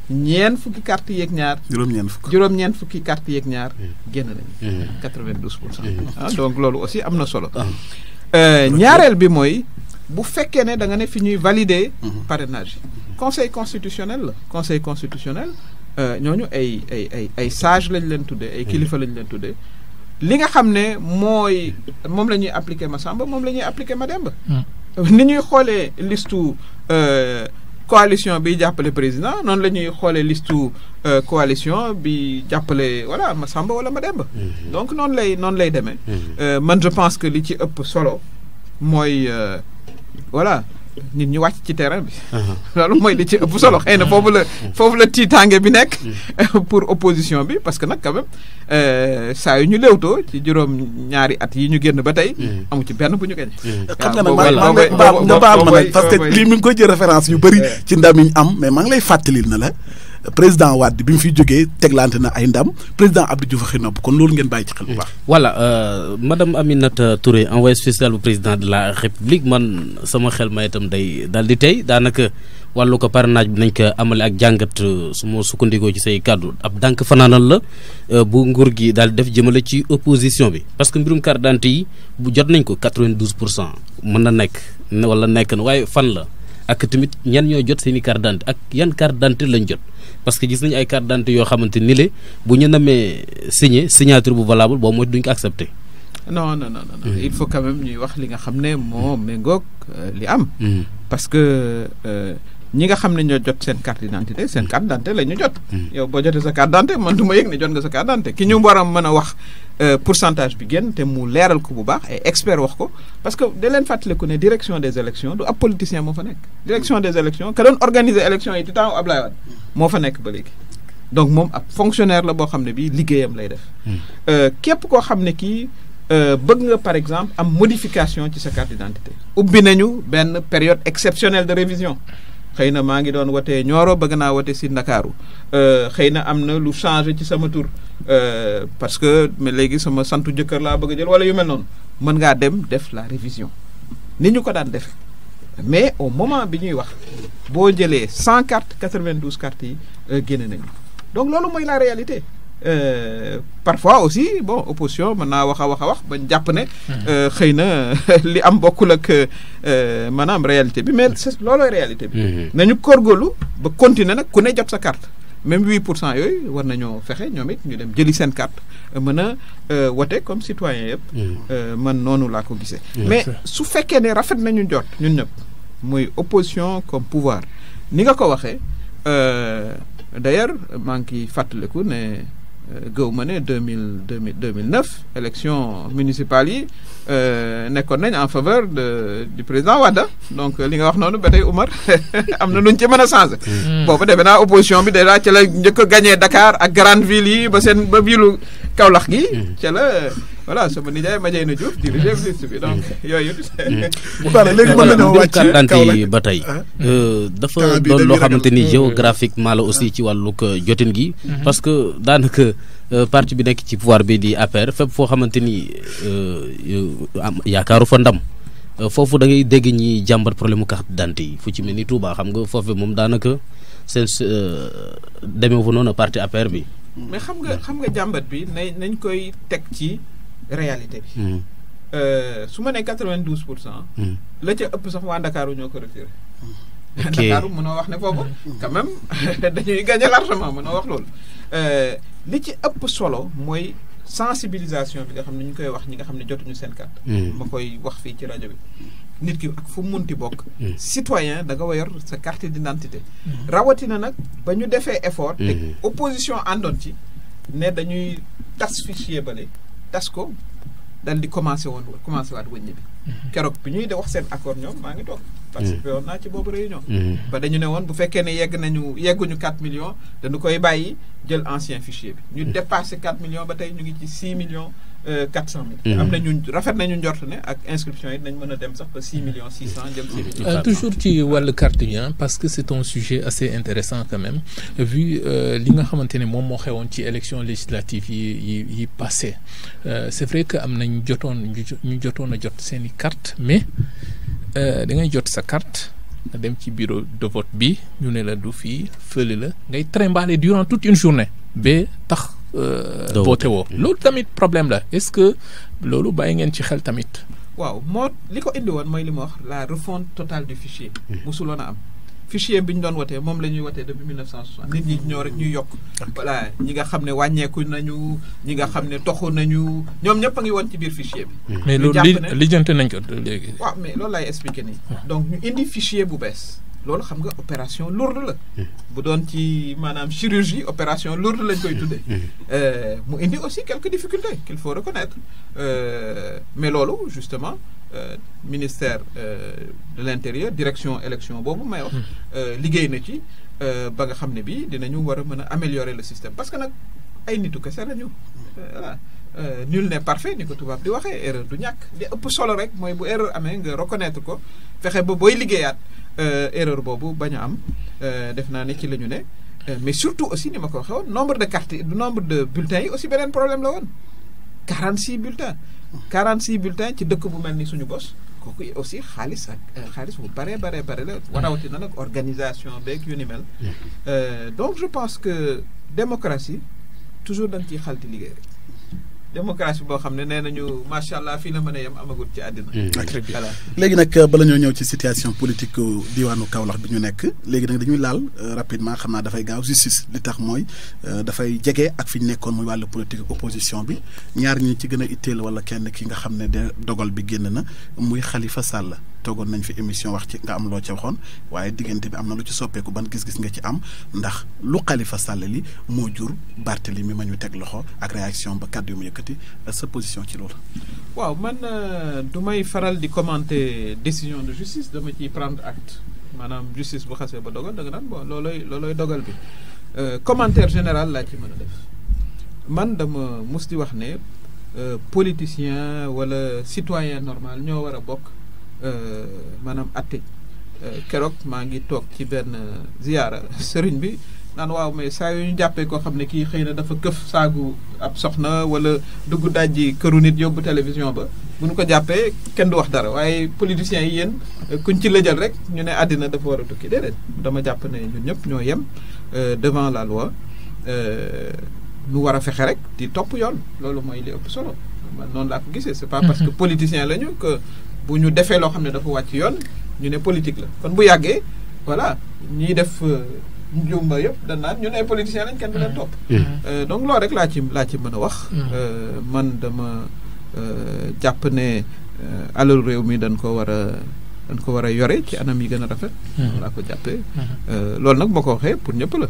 ñeent fukki carte yeeg ñaar. juróom-ñeent fukki carte yeeg ñaar génn nañu. 92%. donc loolu aussi am na solo. ñaareel bi mooy bu fekkee ne da nga ne fi ñuy valider parrainage yi. conseil constitutionnel la conseil constitutionnel ñooñu ay sage lañ leen tuddee ay kilifa lañ leen tuddee li nga xam ne moom la ñuy appliquer Massamba moom la ñuy appliquer Mademba. ni ñuy xoolee listu coalition bi jàppale président noonu la ñuy xoolee listu coalition bi jàppale voilà Massamba wala Mademba. donc noonu lay demee. man je pense que li ci ëpp solo mooy voilà nit ñi wàcc ci terrain bi. loolu mooy li ci ëpp solo xëy na foofu la tiitaange bi nekk pour opposition bi parce que nag quand même saa yu ñu léewtoo ci juróom-ñaari at yi ñu génn ba tey. amu ci benn bu ñu gañ. xam nga nag nga baal ma nag parce que lii mi ngi koy jël référence yu bëri ci ndam yi ñu am mais maa ngi lay fàttalil na la président Wade bi mu fi jógee teglante na ay ndam président Abdou Diouf waxi nopp kon loolu ngeen bàyyi ci xel bu baax. voilà madame Aminata Touré envoyé spécial bu président de la République man sama xel ma itam day daal di tey daanaka wàllu ko parrainage bi nañ ko amale ak jàngat su ma sukkandikoo ci say kàddu ab dànk fanaanal la bu nguur gi daal di def jëmale ci opposition bi parce que mbirum carte d'identité yi bu jot nañ ko 92% mën na nekk wala nekk na waaye fan la ak tamit ñan ñoo jot seen i carte d'identité ak yan carte d'identité lañ jot. parce que gis nañu ay carte d'identité yoo xamante ni le bu ñu namee signature bu valable boobu mooy duñ ko accepté. non il faut quand même ñuy wax li nga xam ne moo méngoog li am. parce que ñi nga xam ne ñoo jot seen carte d'identité la ñu jot. yow boo jotee sa carte d'identité man du ma yëg ne jot nga sa carte d'identité ki ñu war a mën a wax pourcentage bi génn te mu leeral ko bu baax ay expert wax ko parce que da leen fàttaliku ne direction des élections du ab politicien moo fa nekk. direction des élections ka doon organiser élections yi ci temps Ablaye Wade moo fa nekk ba léegi donc moom ab fonctionnaire la boo xam ne bii liggéeyam lay def. képp koo xam ne kii bëgg nga par exemple am modification ci sa carte d'identité ubbi nañu benn période exceptionnelle de révision. xëy na maa ngi doon wote Nioro bëgg naa wote si Ndakaaru xëy na am na lu changé ci sama tur parce que mais léegi sama santu jëkkër laa bëgg a jël wala yu mel noonu mën ngaa dem def la révision ni ñu ko daan def mais au moment bi ñuy wax boo jëlee 100 cartes 92 cartes yi génne nañu donc loolu mooy la réalité. Parfois aussi bon opposition mën naa wax a wax bañ jàpp ne xëy na li am bokkul ak maanaam réalité bi mais loolooy réalité bi nañu góorgóorlu ba continuer nag ku ne jot sa carte même 8% yooyu war nañoo fexe ñoom it ñu dem jëli seen carte mën a wote comme citoyen yëpp man noonu laa ko gisee mais su fekkee ne rafet nañu jot ñun ñëpp muy opposition comme pouvoir ni nga ko waxee d'ailleurs maa ngi fàttaliku ne gëw ma ne 2009 élection municipale yi nekkoon nañ en faveur du président Wade donc li nga wax noonu ba tey Oumar am na luñ ci mën a changer. boobu defe naa opposition bi déjà ca la njëkk a gagné Dakar ak grande ville yi ba ville Kaolack gi ca la voilà sama nijaay Madiène Diouf dirigé liste bi donc yooyu. bu baax léegi mën nañoo wàcc carte yi ba tey dafa doon loo xamante ni géographiquement la aussi ci wàllug jotin gi. parce que daanaka parti bi nekk ci pouvoir bi di APR fépp foo xamante ni yaakaaru fa ndam foofu da ngay dégg ñi jàmbat problème mu carte d'identité yi fu ci mel ni Touba xam nga foofu moom daanaka seen demee fa noonu parti APR bi. mais xam nga jàmbat bi nañ koy teg ci réalité bi. su ma nee 92%. la ca ëpp sax waa Ndakaaru ñoo ko retiré. ok Ndakaaru mënoo wax ne foofu. quand même dañuy gagné largement mënoo wax loolu. li ci ëpp solo mooy sensibilisation bi nga xam ne ñu koy wax ñi nga xam ne jotuñu seen carte. ma koy wax fii ci rajo bi. nit ki ak fu munti bokk. citoyen da nga war yor sa carte d'identité. rawatina nag ba ñu defee effort. te opposition àndoon ci ne dañuy tas fichier bale tas ko dal di commencé waat wëññi bi. keroog bi ñuy de wax seen accord ñoom maa ngi toog. participé woon naa ci boobu réunion. ba dañu ne woon bu fekkee ne yegguñu 4 millions dañu koy bàyyi jël ancien fichier bi. ñu dépassé 4 millions ba tey ñu ngi ci 6 millions 400 mille. am nañu rafet nañu njort ne ak inscription yi nañ mën a dem sax ba 6 millions 600 jël 6 millions. toujours ci wàllu carte yi parce que c'est un sujet assez intéressant quand même vu li nga xamante ne moom moo xewoon ci élection législative yi passé c'est vrai que am nañ ñu jotoon a jot seen i carte mais da ngay jot sa carte nga dem ci bureau de vote bi ñu ne la du fii fële la ngay trimballer durant toute une journée ba tax voté woo loolu tamit problème la est-ce que loolu bàyyi ngeen ci xel tamit. waaw moo li ko indi woon mooy li ma wax la refonte totale du fichier. musuloon a am fichier bi ñu doon wotee moom la ñuy wotee depuis 1960 nit ñi ñoo rek ñuy yokk. voilà ñi nga xam ne wàññeeku nañu ñi nga xam ne toxu nañu ñoom ñëpp a ngi woon ci biir fichier bi. mais loolu lijjante nañ ko léegi. waaw mais loolu laay expliquer nii. donc ñu indi fichier bu bees loolu xam nga opération lourde la. bu doon ci maanaam chirurgie opération lourde lañ koy tuddee. mu indi aussi quelques difficultés qu'il faut reconnaître mais loolu justement ministère de l'intérieur direction élection boobu may wax. liggéey na ci ba nga xam ne bii dinañu war a mën a améliorer le système parce que nag ay nitu kese lañu voilà. Nul n'est parfait ni ko tubaab di waxee erreur du ñàkk li ëpp solo rek mooy bu erreur amee nga reconnaître ko fexe ba booy liggéeyaat erreur boobu bañ a am def naa ne ci la ñu ne mais surtout aussi ni ma ko waxee woon nombre de cartes du nombre de bulletins yi aussi beneen problème la woon 46 bulletins 46 bulletins ci dëkk bu mel ni suñu bos kooku aussi xaalis bu bare la rawatina nag organisation beeg yu ni mel donc je pense que démocratie toujours dañ ciy xalti liggéey rek démocratie boo xam ne nee nañu macha allah fii la mën a yem amagul ci àddina. voilà léegi nag bala ñoo ñëw ci situation politique diwaanu Kaolack bi ñu nekk léegi nag dañuy laal rapidement xam naa dafay gaaw justice li tax mooy dafay jege ak fi ñu nekkoon muy wàllu politique opposition bi ñaar ñi ci gën a itteel wala kenn ki nga xam ne de dogal bi génn na muy Khalifa Sall. toogoon nañ fi émission wax ci nga am loo ca waxoon waaye diggante bi am na lu ci soppeeku ban gis-gis nga ci am ndax lu Khalifa Sall li moo jur Barthélemy ma ñu teg loxo ak réaction ba kàddu yu mu yëkkati sa position ci loolu. waaw man du may faral di commenter décision de justice dama ciy prendre acte maanaam justice bu xasee ba dogal da nga naan bon loolooy dogal bi commentaire général laa ci mën a def man dama mus di wax ne politicien wala citoyen normal ñoo war a bokk. maanaam atte keroog maa ngi toog ci benn ziyaara sëriñ bi naan waaw mais saa yu ñu jàppee koo xam ne kii xëy na dafa këf saagu ab soxna wala dugg dajji këru nit yóbbu télévision ba bu ñu ko jàppee kenn du wax dara waaye politiciens yi yéen kuñ ci lëjal rek ñu ne àddina dafa war a tukki déedéet dama jàpp ne ñun ñëpp ñoo yem devant la loi ñu war a fexe rek di topp yoon loolu mooy li ëpp solo man noonu laa ko gisee c'est pas parce que politicien lañu que bu ñu defee loo xam ne dafa wàcc yoon ñu ne politique la kon bu yàggee voilà ñiy def njumba yëpp dañ naan ñun ay politiciens lañ kenn du leen topp. donc loolu rek laa ci mën a wax. man dama jàpp ne alalu réew mi dañ ko war a yore ci anam yi gën a rafet. laa ko jàppee. loolu nag moo ko waxee pour ñëpp la.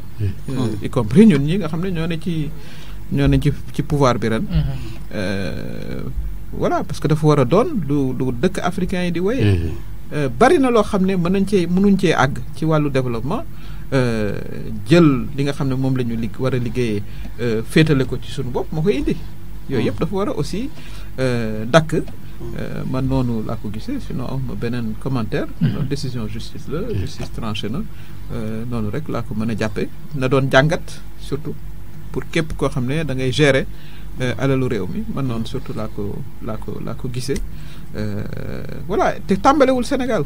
y compris ñun ñi nga xam ne ñoo ne ci pouvoir bi ren. voilà parce que dafa war a doon du dëkk africain yi di woyee bari na loo xam ne mënuñ cee àgg ci wàllu développement jël li nga xam ne moom la ñu war a liggéeyee féetale ko ci suñu bopp moo koy indi yooyu yëpp dafa war a aussi dakk man noonu laa ko gisee sinon am beneen commentaire décision justice la justice tranché na noonu rek laa ko mën a jàppee na doon jàngat surtout pour képp koo xam ne da ngay gérer alalu réew mi man noonu surtout laa ko gisee voilà te tàmbalewul Sénégal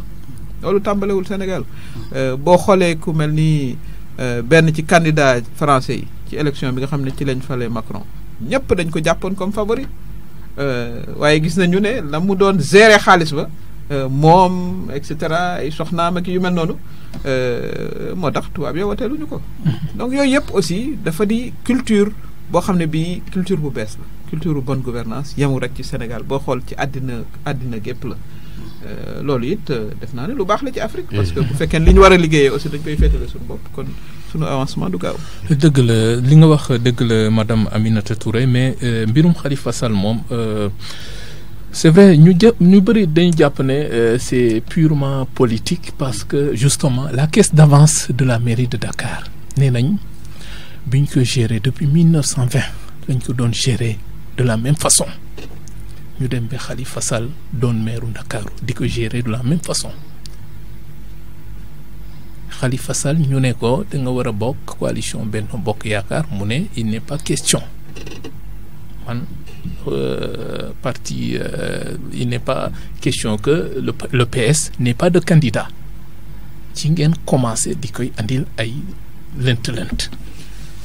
loolu tàmbalewul Sénégal boo xoolee ku mel ni benn ci candidat français yi ci élection bi nga xam ne ci lañ falee Macron ñëpp dañ ko jàppoon comme favori waaye gis nañu ne la mu doon gérer xaalis ba moom et cetera ay soxnaam ak yu mel noonu moo tax tubaab yi wateeluñu ko donc yooyu yëpp aussi dafa di culture boo xam ne bii culture bu bees la culture bu bonne gouvernance yemul rek ci Sénégal boo xool ci àddina gépp la loolu it def naa ne lu baax la ci Afrique parce que bu fekkee li ñu war a liggéeyee aussi dañ koy féetale suñu bopp kon suñu avancement du gaaw. dëgg la li nga wax dëgg la madame Aminata Touré mais mbirum Khalifa Sall moom c'est vrai ñu bëri dañu jàpp ne c'est purement politique parce que justement la caisse d'avance de la mairie de Dakar nee nañ bi ñu ko gérer depuis 1920 lañ ko doon gérer de la même façon ñu dem ba Khalifa Sall doon maire Ndakaaru di ko gérer de la même façon Khalifa Sall ñu ne ko da nga war a bokk coalition Benno Bokk Yaakaar mu ne il n'est pas question man parti il n'est pas question que le PS n'ait pas de candidat ci ngeen commencé di koy andil ay lënt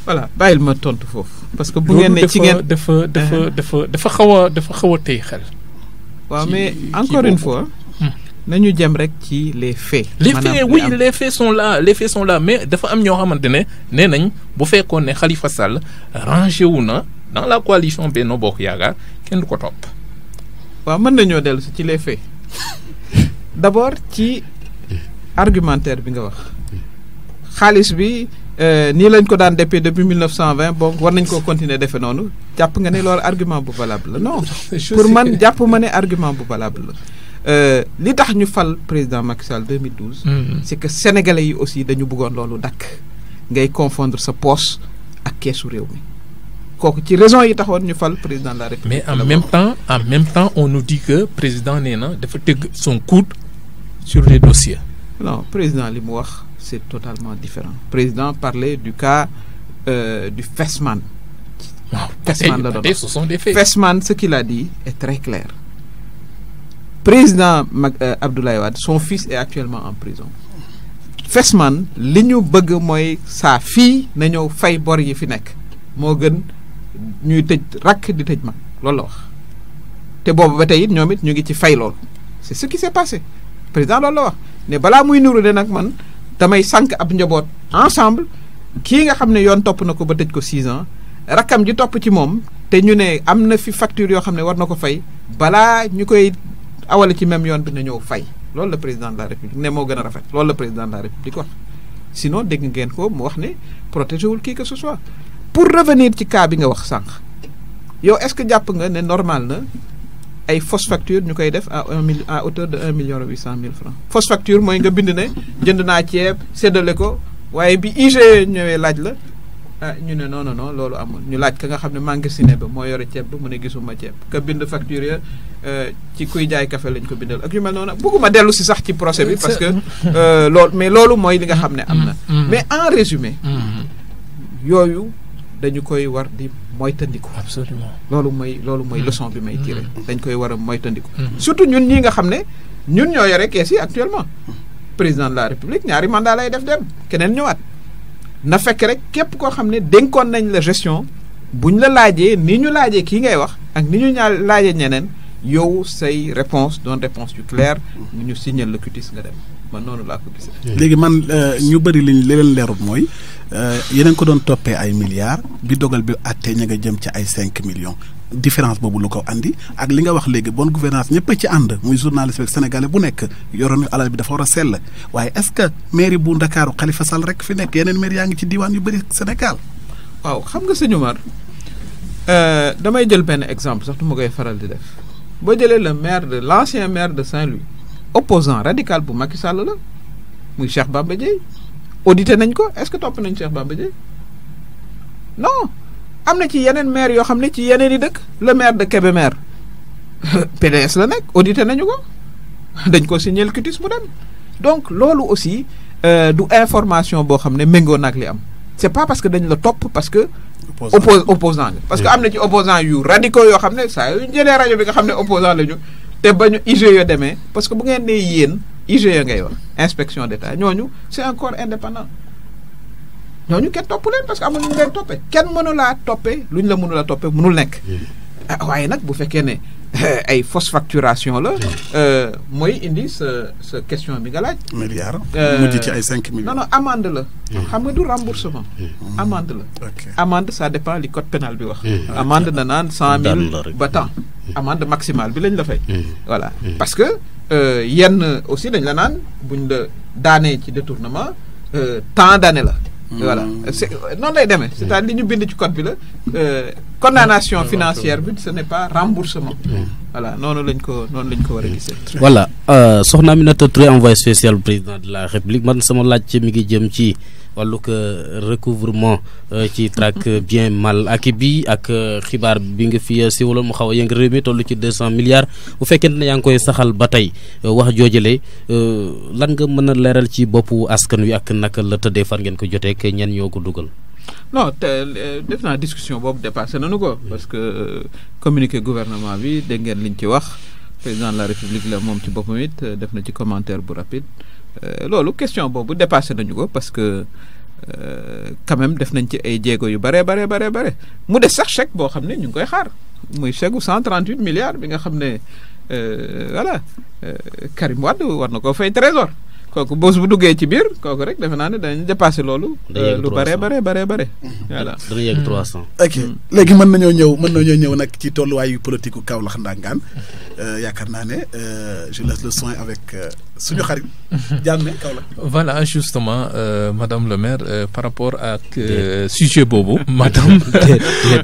voilà bàyyil ma tontu foofu parce que bu ngeen ne ci ngeen dafa xaw a tey xel. waaw mais encore une fois. nañu jëm rek ci les faits. les faits sont là mais dafa am ñoo xamante ne nee nañ bu fekkoon ne Khalifa Sall rangé wu na dans la coalition Benno Bokk Yaakaar kenn du ko topp. waaw mën nañoo dellu si ci les faits d'abord ci argumentaire bi nga wax xaalis bi nii lañ ko daan defee depuis 1920 bon war nañ koo continuer defe noonu jàpp nga ne loolu argument bu valable la non pour man jàpp ma ne argument bu valable la li tax ñu fal président Macky Sall 2012 c'est que sénégalais yi aussi dañu bëggoon loolu dakk ngay confondre sa poche ak keesu réew mi kooku ci raison yi taxoon ñu fal président de la République. mais en même temps on nous dit que président nee na dafa tëgg son coude sur les dossiers. non président li mu wax c'est totalement différent président parlait du cas du Fesman. waaw Fesman la doon ce sont des faits. Fesman ce qu'il a dit est très clair président Abdoulaye Wade son fils est actuellement en prison Fesman li ñu bëgg mooy sa fille na ñëw fay bor yi fi nekk moo gën ñuy tëj rakk di tëj mag loolu la wax te boobu ba tey it ñoom it ñu ngi ci fay loolu c'est ce qui s'est passé président loolu la wax ne balaa muy nuru de nag man damay sànq ab njaboot ensemble kii nga xam ne yoon topp na ko ba tëj ko 6 ans rakkam ji topp ci moom te ñu ne am na fi facture yoo xam ne war na ko fay balaa ñu koy awale ci même yoon bi na ñëw fay loolu la président de la république ne moo gën a rafet loolu la président de la république wax sinon dégg ngeen ko mu wax ne protégé wul qui que ce soit pour revenir ci cas bi nga wax sànq yow est-ce que jàpp nga ne normal na ay fausse facture ñu koy def à hauteur de 1,8 million francs fausse facture mooy nga bind ne jënd naa ceeb séddale ko waaye bi IGE ñëwee laaj la ñu ne non loolu amul ñu laaj ka nga xam ne magasiné ba moo yore ceeb ba mu ne gisuma ceeb ka bind facture ya ci kuy jaay café lañ ko bindal ak yu mel noonu bëgguma dellu si sax ci procès bi parce que loolu mooy li nga xam ne am na mais en résumé yooyu dañu koy war di moytandiku. Absolument. loolu mooy leçon bi may tiré dañ koy war a moytandiku surtout ñun ñi nga xam ne ñun ñoo yore kees yi actuellement président de la république ñaari mandat lay def dem keneen ñëwaat na fekk rek képp koo xam ne dénkoon nañ la gestion buñ la laajee ni ñu laajee kii ngay wax ak ni ñu laajee ñeneen yow say réponse doon réponse yu claire ñu signal le cutis nga dem man noonu laa ko gisee. léegi man ñu bëri li leen leerut mooy yeneen ko doon toppee ay milliards bi dogal bi àttee ña nga jëm ci ay 5 millions différence boobu lu ko andi ak li nga wax léegi bonne gouvernance ñëpp a ci ànd muy journaliste bi sénégalais bu nekk yoroon ñu alal bi dafa war a sell waaye est-ce que mairie bu Ndakaaru Khalifa Sall rek fi nekk yeneen mairie yaa ngi ci diwaan yu bëri Sénégal. waaw xam nga sëñ Omar damay jël benn exemple sax du ma koy faral di def boo jëlee l'ancien maire de Saint-Louis opposant radical bu Macky Sall la muy Cheikh Bamba Dièye audité nañ ko est-ce que topp nañ Cheikh Bamba Dièye non am na ci yeneen maire yoo xam ne ci yeneen i dëkk le maire de Kébémer PDS la nekk audité nañu ko dañ ko signé le cutis mu dem donc loolu aussi du information boo xam ne méngoo nag li am c'est pas parce que dañ la topp parce que opposant nga parce que am na ci opposant yu radicaux yoo xam ne saa yu jëlee rajo bi nga xam ne opposant la ñu te ba ñu IGE demee parce que bu ngeen nee yéen IGE ngay wax inspection d'État ñooñu c'est un corps indépendant ñooñu kenn topp leen parce que amuñu leen toppee kenn mënulaa toppee lu ñu la mënula toppee mënul nekk waaye nag bu fekkee ne ay fausse facturation la mooy indi sa question bi nga laaj. milliard mujj ci ay 5 millions. non amende la. xam nga du remboursement. amende la. amende ça dépend li code pénal bi wax. amende na naan 100 000 ba temps. amende maximale bi lañ la fay. voilà parce que yenn aussi dañ la naan buñ la daanee ci détournement temps d'année la. voilà c'est noonu lay demee c'est-à-dire li ñu bind ci code bi la condamnation financière bi ce n'est pas remboursement. voilà noonu lañ ko war a gisee. voilà soxna Aminata Touré envoyé spécial président de la République man sama laaj mi ngi jëm ci wàllug recouvrement ci traque bien mal acquis bi ak xibaar bi nga fi siwaloon mu xaw a yëngu réew mi toll ci 200 milliards bu fekkente ne yaa ngi koy saxal ba tey wax joojale lan nga mën a leeral ci boppu askan wi ak naka la tëddee fan ngeen ko jotee ak ñenn ñoo ko dugal. non te def naa discussion boobu dépassé nañu ko parce que communiqué gouvernement bi dégg ngeen liñ ci wax président de la république la moom ci boppam it def na ci commentaire bu rapide loolu question boobu dépassé nañu ko parce que quand même def nañ ci ay jéego yu bare mu des sax chèque boo xam ne ñu ngi koy xaar muy chèque gu 138 milliards bi nga xam ne voilà Karim Wade war na koo fay trésor kooku bés bu duggee ci biir kooku rek defe naa ne danañ dépassé loolu. lu bare. voilà. dana yegg 300. ok léegi mën nañoo ñëw nag ci tolluwaayu politique gu Kaolack Ndangaan yaakaar naa ne je laisse le soin avec suñu xarit Diamé Kaolack. voilà justement madame le maire par rapport ak sujet boobu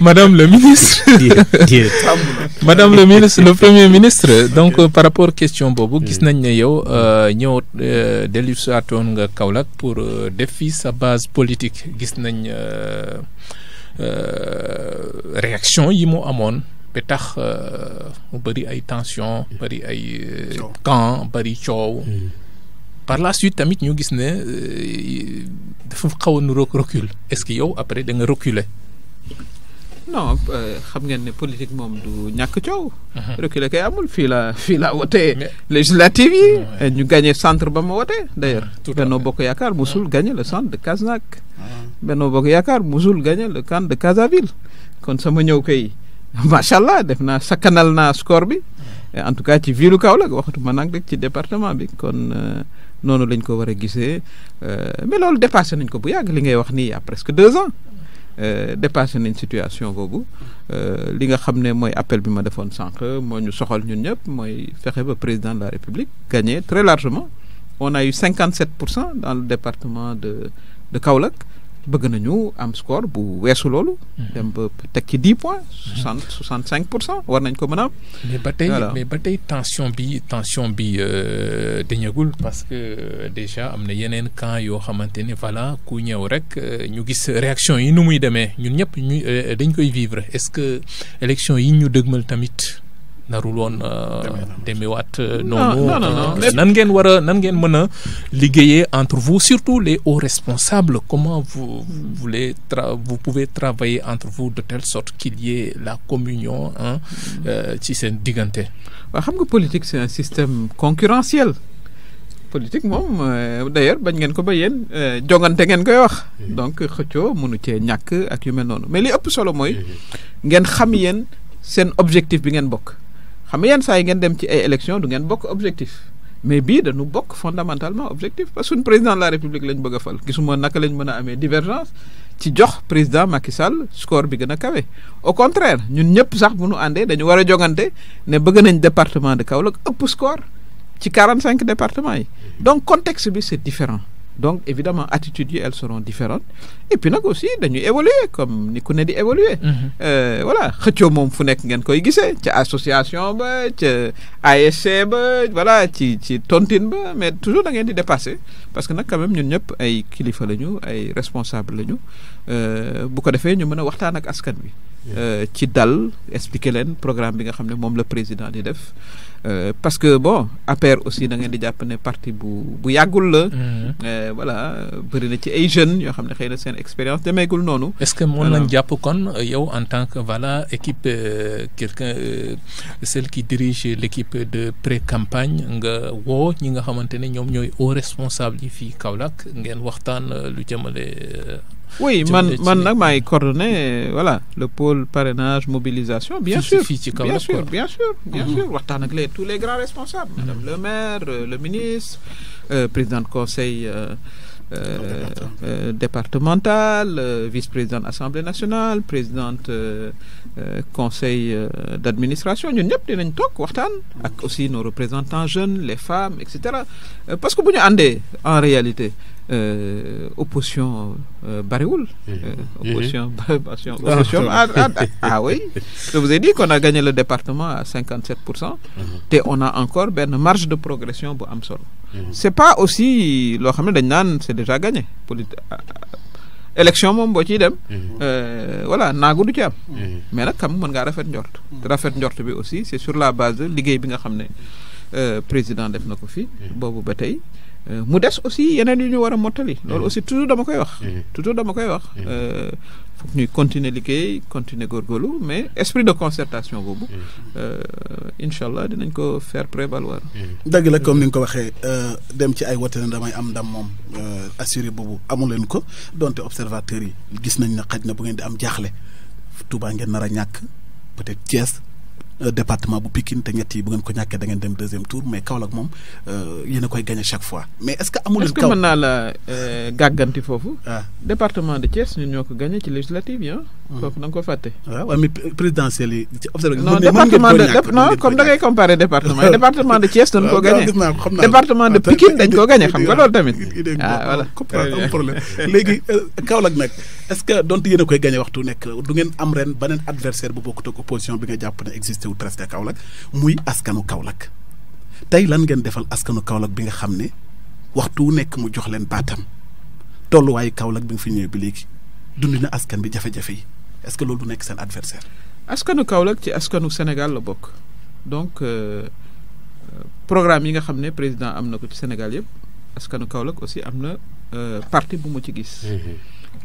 madame le ministre madame le ministre le premier ministre donc par rapport question boobu gis nañ ne yow ñëw dellu saatoon nga Kaolack pour def fi sa base politique gis nañ réaction yi mu amoon ba tax mu bëri ay tension bëri ay camp bëri coow par la suite tamit ñu gis ne dafa xaw a niroog recul est-ce que yow après da nga reculer. non xam ngeen ne politique moom du ñàkk coow. reculer kay amul fii la wote législative yi. ñu gagné centre ba ma wote d'ailleurs. Benno Bokk Yaakaar musul gagné le centre de Kasnack. Benno Bokk Yaakaar musul gagné le camp de Casaville. kon sama ñëw kay macha allah def naa sakkanal naa score bi en tout cas ci ville Kaolack waxatuma nag rek ci département bi kon noonu lañ ko war a gisee mais loolu dépassé nañ ko bu yàgg li ngay wax nii il y a presque 2 ans. dépassé nañ situation boobu li nga xam ne mooy appel bi ma defoon sànq moo ñu soxal ñun ñëpp mooy fexe ba président de la République gagné très largement on a eu 57% dans le département de Kaolack bëgg nañu am score bu weesu loolu. dem ba teg ci 10 points. 65% war nañ ko mën a am. mais ba tey tension bi dañagul parce que déjà am na yeneen camp yoo xamante ne voilà ku ñëw rek ñu gis réaction yi nu muy demee ñun ñëpp ñu dañ koy vivre est-ce que élection yi ñu dëgmal tamit narul woon demewaat noonu. non nan ngeen mën a liggéeyee entre vous surtout les hauts responsables comment vous pouvez travailler entre vous de telle sorte qu'il y ait la communion ci seen diggante. waaw xam nga politique c'est un système concurrentiel. politique moom d'ailleurs bañ ngeen ko ba yéen jongante ngeen koy wax. donc xëccoo mënu cee ñàkk ak yu mel noonu mais li ëpp solo mooy ngeen xam yéen seen objectif bi ngeen bokk. xam nga yenn saa yi ngeen dem ci ay élections du ngeen bokk objectif mais bii dañu bokk fondamentalement objectif parce que suñu président de la République lañ bëgg a fal gisuma naka lañ mën a amee divergence ci jox président Macky Sall score bi gën a kawe. au contraire ñun ñëpp sax bu ñu àndee dañu war a jongante ne bëgg nañ département de Kaolack ëpp score ci 45 départements yi donc contexte bi c'est différent. donc évidemment attitudes yi elles seront différentes et puis nag aussi dañuy évoluer comme ni ku ne di évoluer voilà xëccoo moom fu nekk ngeen koy gisee ca association ba ca ASC ba voilà ci tontine ba mais toujours da ngeen di dépasser parce que nag quand même ñun ñëpp ay kilifa lañu ay responsable lañu bu ko defee ñu mën a waxtaan ak askan wi ci dal expliquer leen programme bi nga xam ne moom la président di def parce que bon APR aussi da ngeen di jàpp ne parti bu yàggul la voilà bëri na ci ay jeunes yoo xam ne xëy na seen expérience demeegul noonu. est-ce que mën nañ jàpp kon yow en tant que voilà équipe quelqu'un celle qui dirige l'équipe de pré-campagne nga woo ñi nga xamante ne ñoom ñooy hauts responsables yi fii Kaolack ngeen waxtaan lu jëmale. oui man nag maa ngi coordonné voilà le pôle parrainage mobilisation bien sûr bien sûr waxtaan ak tous les grands responsables madame le maire le ministre président de conseil départemental vice-présidente Assemblée nationale présidente conseil d'administration ñun ñëpp dinañ toog waxtaan ak aussi nos représentants jeunes les femmes etc. parce que bu ñu àndee en réalité opposition bariwul. opposition ah oui je vous ai dit qu'on a gagné le département à 57%. te on a encore benn marge de progression bu am solo. c'est pas aussi loo xam ne dañ naan c'est déjà gagné élection moom boo ciy dem. voilà naagu du ci am. mais nag kam mën ngaa rafet njort bi aussi c'est sur la base de liggéey bi nga xam ne président def na ko fi. boobu ba tey. mu des aussi yeneen yu ñu war a mottali loolu aussi toujours dama koy wax foog ñuy continuer liggéey continuer góorgóorlu mais esprit de concertation boobu incha allah dinañ ko faire prévaloir. dëgg la comme ni nga ko waxee dem ci ay wote ne damay am ndam moom assuré boobu amu leen ko donte observateurs yi gis nañ ne xaj na bu ngeen di am jaaxle Touba ngeen nar a ñàkk peut-être Thiès département bu Pikine te ñett yi bu ngeen ko ñàkkee da ngeen dem deuxième tour mais Kaolack moom yéen a koy gagné chaque fois mais est-ce que amul. est-ce que mën naa la gàgganti foofu. département de Thiès ñun ñoo ko gagné ci législative yi foofu da nga ko fàtte. waaw mais présidentielle yi ci observé. non département de non comme da ngay comparer département yi département de Thiès dañ ko gagné. département de Pikine dañ ko gagné xam nga loolu tamit. voilà am problème léegi Kaolack nag est-ce que donte yéen a koy gagné waxtu nekk du ngeen am ren beneen adversaire bu bokkut ak opposition bi nga jàpp ne existé wul presque Kaolack muy askanu Kaolack tey lan ngeen defal askanu Kaolack bi nga xam ne waxtu wu nekk mu jox leen baatam tolluwaayu Kaolack bi nga fi ñëwee ba léegi dund na askan bi jafe-jafe yi est-ce que loolu du nekk seen adversaire. askanu Kaolack ci askanu Sénégal la bokk donc programme yi nga xam ne président am na ko ci Sénégal yëpp askanu Kaolack aussi am na parti bu mu ci gis.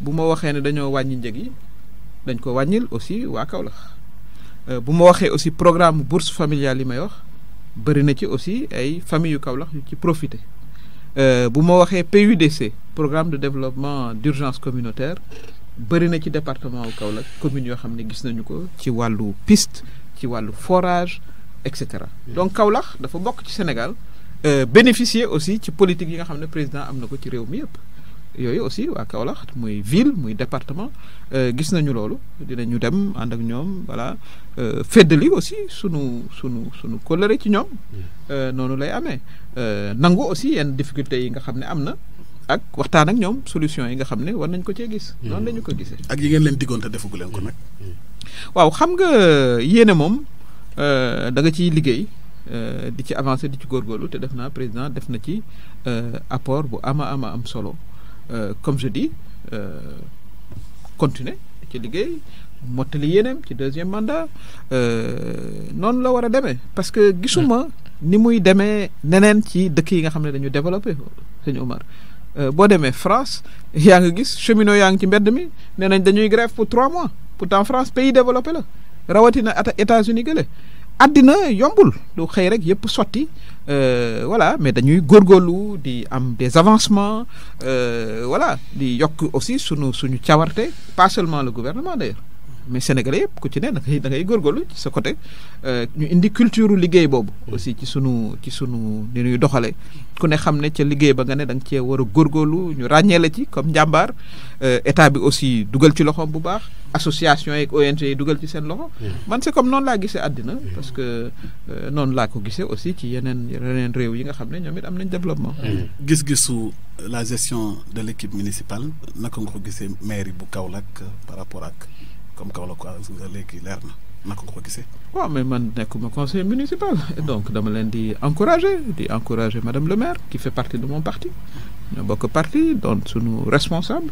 bu ma waxee ne dañoo wàññi njëg yi dañ ko wàññil aussi waa Kaolack bu ma waxee aussi programme bourse familiale yi may wax bëri na ci aussi ay famille yu Kaolack yu ci profité bu ma waxee PUDC programme de développement d'urgence communautaire bëri na ci département wu Kaolack communes yoo xam ne gis nañu ko ci wàllu piste ci wàllu forage et cetera donc Kaolack dafa bokk ci Sénégal bénéficier aussi ci politique yi nga xam ne président am na ko ci réew mi yëpp yooyu aussi waa Kaolack muy ville muy département gis nañu loolu dinañu dem ànd ak ñoom voilà feddali aussi sunu kóllëre ci ñoom noonu lay amee nangu aussi yenn difficultés yi nga xam ne am na ak waxtaan ak ñoom solution yi nga xam ne war nañ ko cee gis noonu la ñu ko gisee ak yi ngeen leen diggoon te defagu leen ko nag waaw xam nga yéene moom da nga ciy liggéey di ci avancer di ci góorgóorlu te def naa président def na ci apport bu ama am solo comme je dis continuer ci liggéey mottali yéeneem ci deuxième mandat noonu la war a demee parce que gisuma ni muy demee neneen ci dëkk yi nga xam ne dañu développé sëñ Omar boo demee France yaa ngi gis cheminot yaa ngi ci mbedd mi nee nañ dañuy grève pour 3 mois pourtant France pays développé la rawatina États-Unis gële àddina yombul du xëy rek yëpp sotti voilà mais dañuy góorgóorlu di am des avancements voilà di yokk aussi suñu cawarte pas seulement le gouvernement d'ailleurs mais sénégalais yëpp ku ci ne da ngay góorgóorlu ci sa côté ñu indi culture liggéey boobu aussi ci sunu ni ñuy doxale ku ne xam ne ca liggéey ba nga ne da nga cee war a góorgóorlu ñu ràññee la ci comme njàmbaar état bi aussi dugal ci loxoom bu baax association yeeg ONG yi dugal ci seen loxo man c'est comme noonu laa gisee àddina parce que noonu laa ko gisee aussi ci yeneen réew yi nga xam ne ñoom it am nañ développement gis-gisu la gestion de l'équipe municipale naka nga ko gisee mairie bu Kaolack par rapport ak comme Kaolack léegi leer na naka nga ko gisee waaw mais man nekkuma conseiller municipal donc dama leen di encourager madame le maire qui fait partie de mon parti ñoo bokk parti doon suñu responsable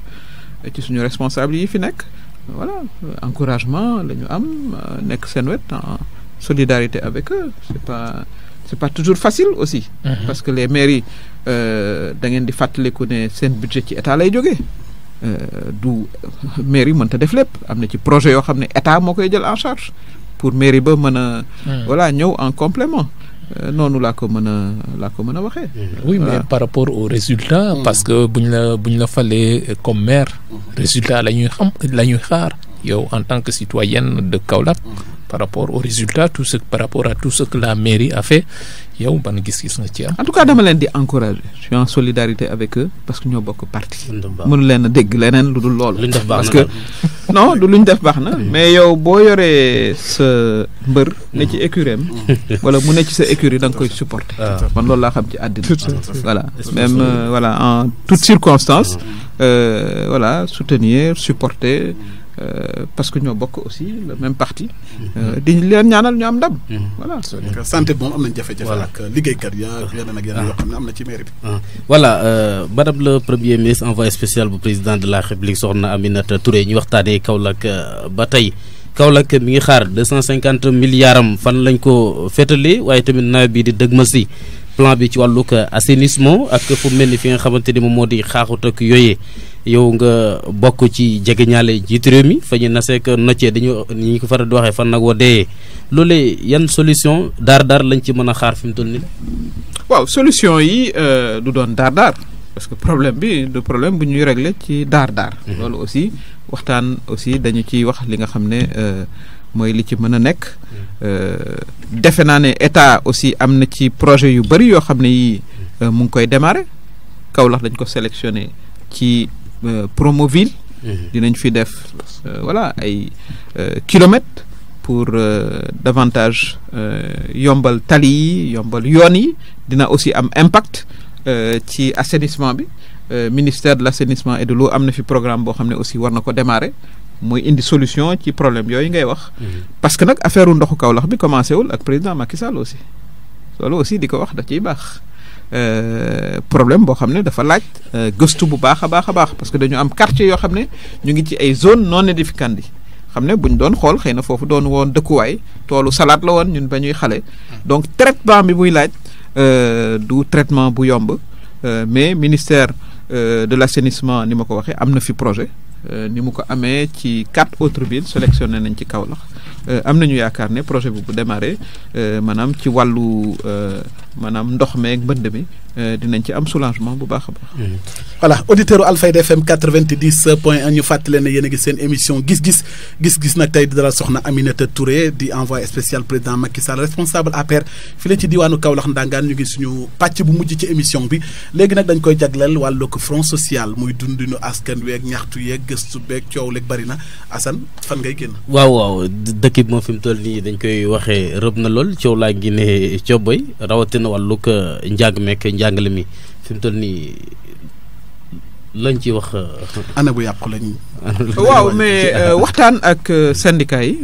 ci suñu responsable yi fi nekk voilà encouragement la ñu am nekk seen wet en solidarité avec eux c'est pas toujours facile aussi parce que les mairies da ngeen di fàttaliku ne seen budget ci état lay jógee du mairie mënta def lépp am na ci projet yoo xam ne état moo koy jël en charge pour mairie ba mën a voilà ñëw en complément noonu laa ko mën a waxee oui mais par rapport aux résultats parce que buñ la falee comme maire résultat la ñuy xaar yow en tant que citoyenne de Kaolack par rapport aux résultats par rapport à tout ce que la mairie a fait yow ban gis-gis nga ci am. en tout cas dama leen di encourager je suis en solidarité avec eux parce que ñoo bokk parti mënu leen a dégg leneen lu dul loolu parce que non du luñ def baax na mais yow boo yoree sa mbër ne ci écurie wala mu ne ci sa écurie da nga koy supporter man loolu laa xam ci àddina voilà même voilà en toutes circonstances voilà soutenir supporter parce que ñoo bokk aussi le même parti di leen ñaanal ñu am ndam voilà santé moom am nañ jafe-jafe ak liggéeykat yaa yeneen ak yeneen yoo xam ne am na ci mairie bi voilà madame le premier ministre envoyé spécial bu président de la République soxna Aminata Touré ñu waxtaanee Kaolack ba tey Kaolack mi ngi xaar 250 milliards am fan lañ ko féetalee waaye tamit nawet bi di dëgmal si plan bi ci wàllug assainissement ak fu mel ni fi nga xamante ni moom moo di xaaxut ak yooyee yow nga bokk ci jegeñaale jiitu réew mi fa ñu naseek noccee dañu ni ñu ko faral di waxee fan nag woo deeyee loolee yan solution daar lañ ci mën a xaar fi mu toll nii la waaw solution yi du doon daar parce que problème bi du problème bu ñuy régler ci daar loolu aussi waxtaan aussi dañu ciy wax li nga xam ne mooy li ci mën a nekk defe naa ne état aussi am na ci projet yu bëri yoo xam ne yi mu ngi koy démarrer Kaolack dañ ko sélectionné ci Promoville. dinañ fi def voilà ay kilomètres pour davantage yombal tali yi yombal yoon yi dina aussi am impact ci assainissement bi ministère de l'assainissement et de l'eau am na fi programme boo xam ne aussi war na ko démarrer mooy indi solution ci problème yooyu ngay wax. parce que nag affaire ndoxu Kaolack bi commencé wul ak président Macky Sall aussi loolu aussi di ko wax da ciy baax. problème boo xam ne dafa laaj gëstu bu baax a baax parce que dañu am quartier yoo xam ne ñu ngi ci ay zone non aedificandi xam ne buñ doon xool xëy na foofu doon woon dëkkuwaay toolu salaat la woon ñun ba ñuy xale donc traitement bi muy laaj du traitement bu yomb mais ministère de l'assainissement ni ma ko waxee am na fi projet ni mu ko amee ci 4 autres villes sélectionné nañ ci Kaolack am nañu yaakaar ne projet bi bu démarré maanaam ci wàllu maanaam ndox meeg mbënd mi dinañ ci am soulagement bu baax a baax. voilà auditeur Alfayda FM 90.1 ñu fàttali ne yéen a ngi seen émission gis-gis nag tey di dara soxna Aminata Touré di envoyé spécial président Macky Sall responsable APR fii la ci diwaanu Kaolack Ndangaan ñu ngi suñu pàcc bu mujj ci émission bi léegi nag dañ koy jagleel wàllu ko front social muy dundinu askan weeg ñaxtu yeeg gëstu beeg coow leeg bari na Assane fan ngay génn. waaw dëkk bi moom fi mu toll nii dañ koy waxee rëb na lool coow laa ngi ne cooboy rawatina wàllug njàng meek njàngale mi fi mu toll nii lañ ci wax. ana bu yàqu lañ. waaw mais waxtaan ak syndicat yi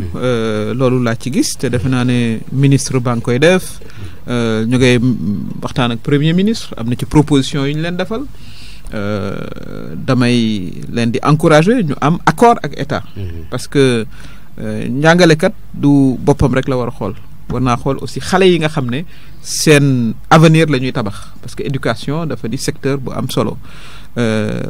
loolu laa ci gis te defe naa ne ministre baa ngi koy def ñu ngay waxtaan ak premier ministre am na ci proposition yu ñu leen defal damay leen di encourager ñu am accord ak état. parce que njàngalekat du boppam rek la war a xool. war naa xool aussi xale yi nga xam ne seen avenir la ñuy tabax parce que éducation dafa di secteur bu am solo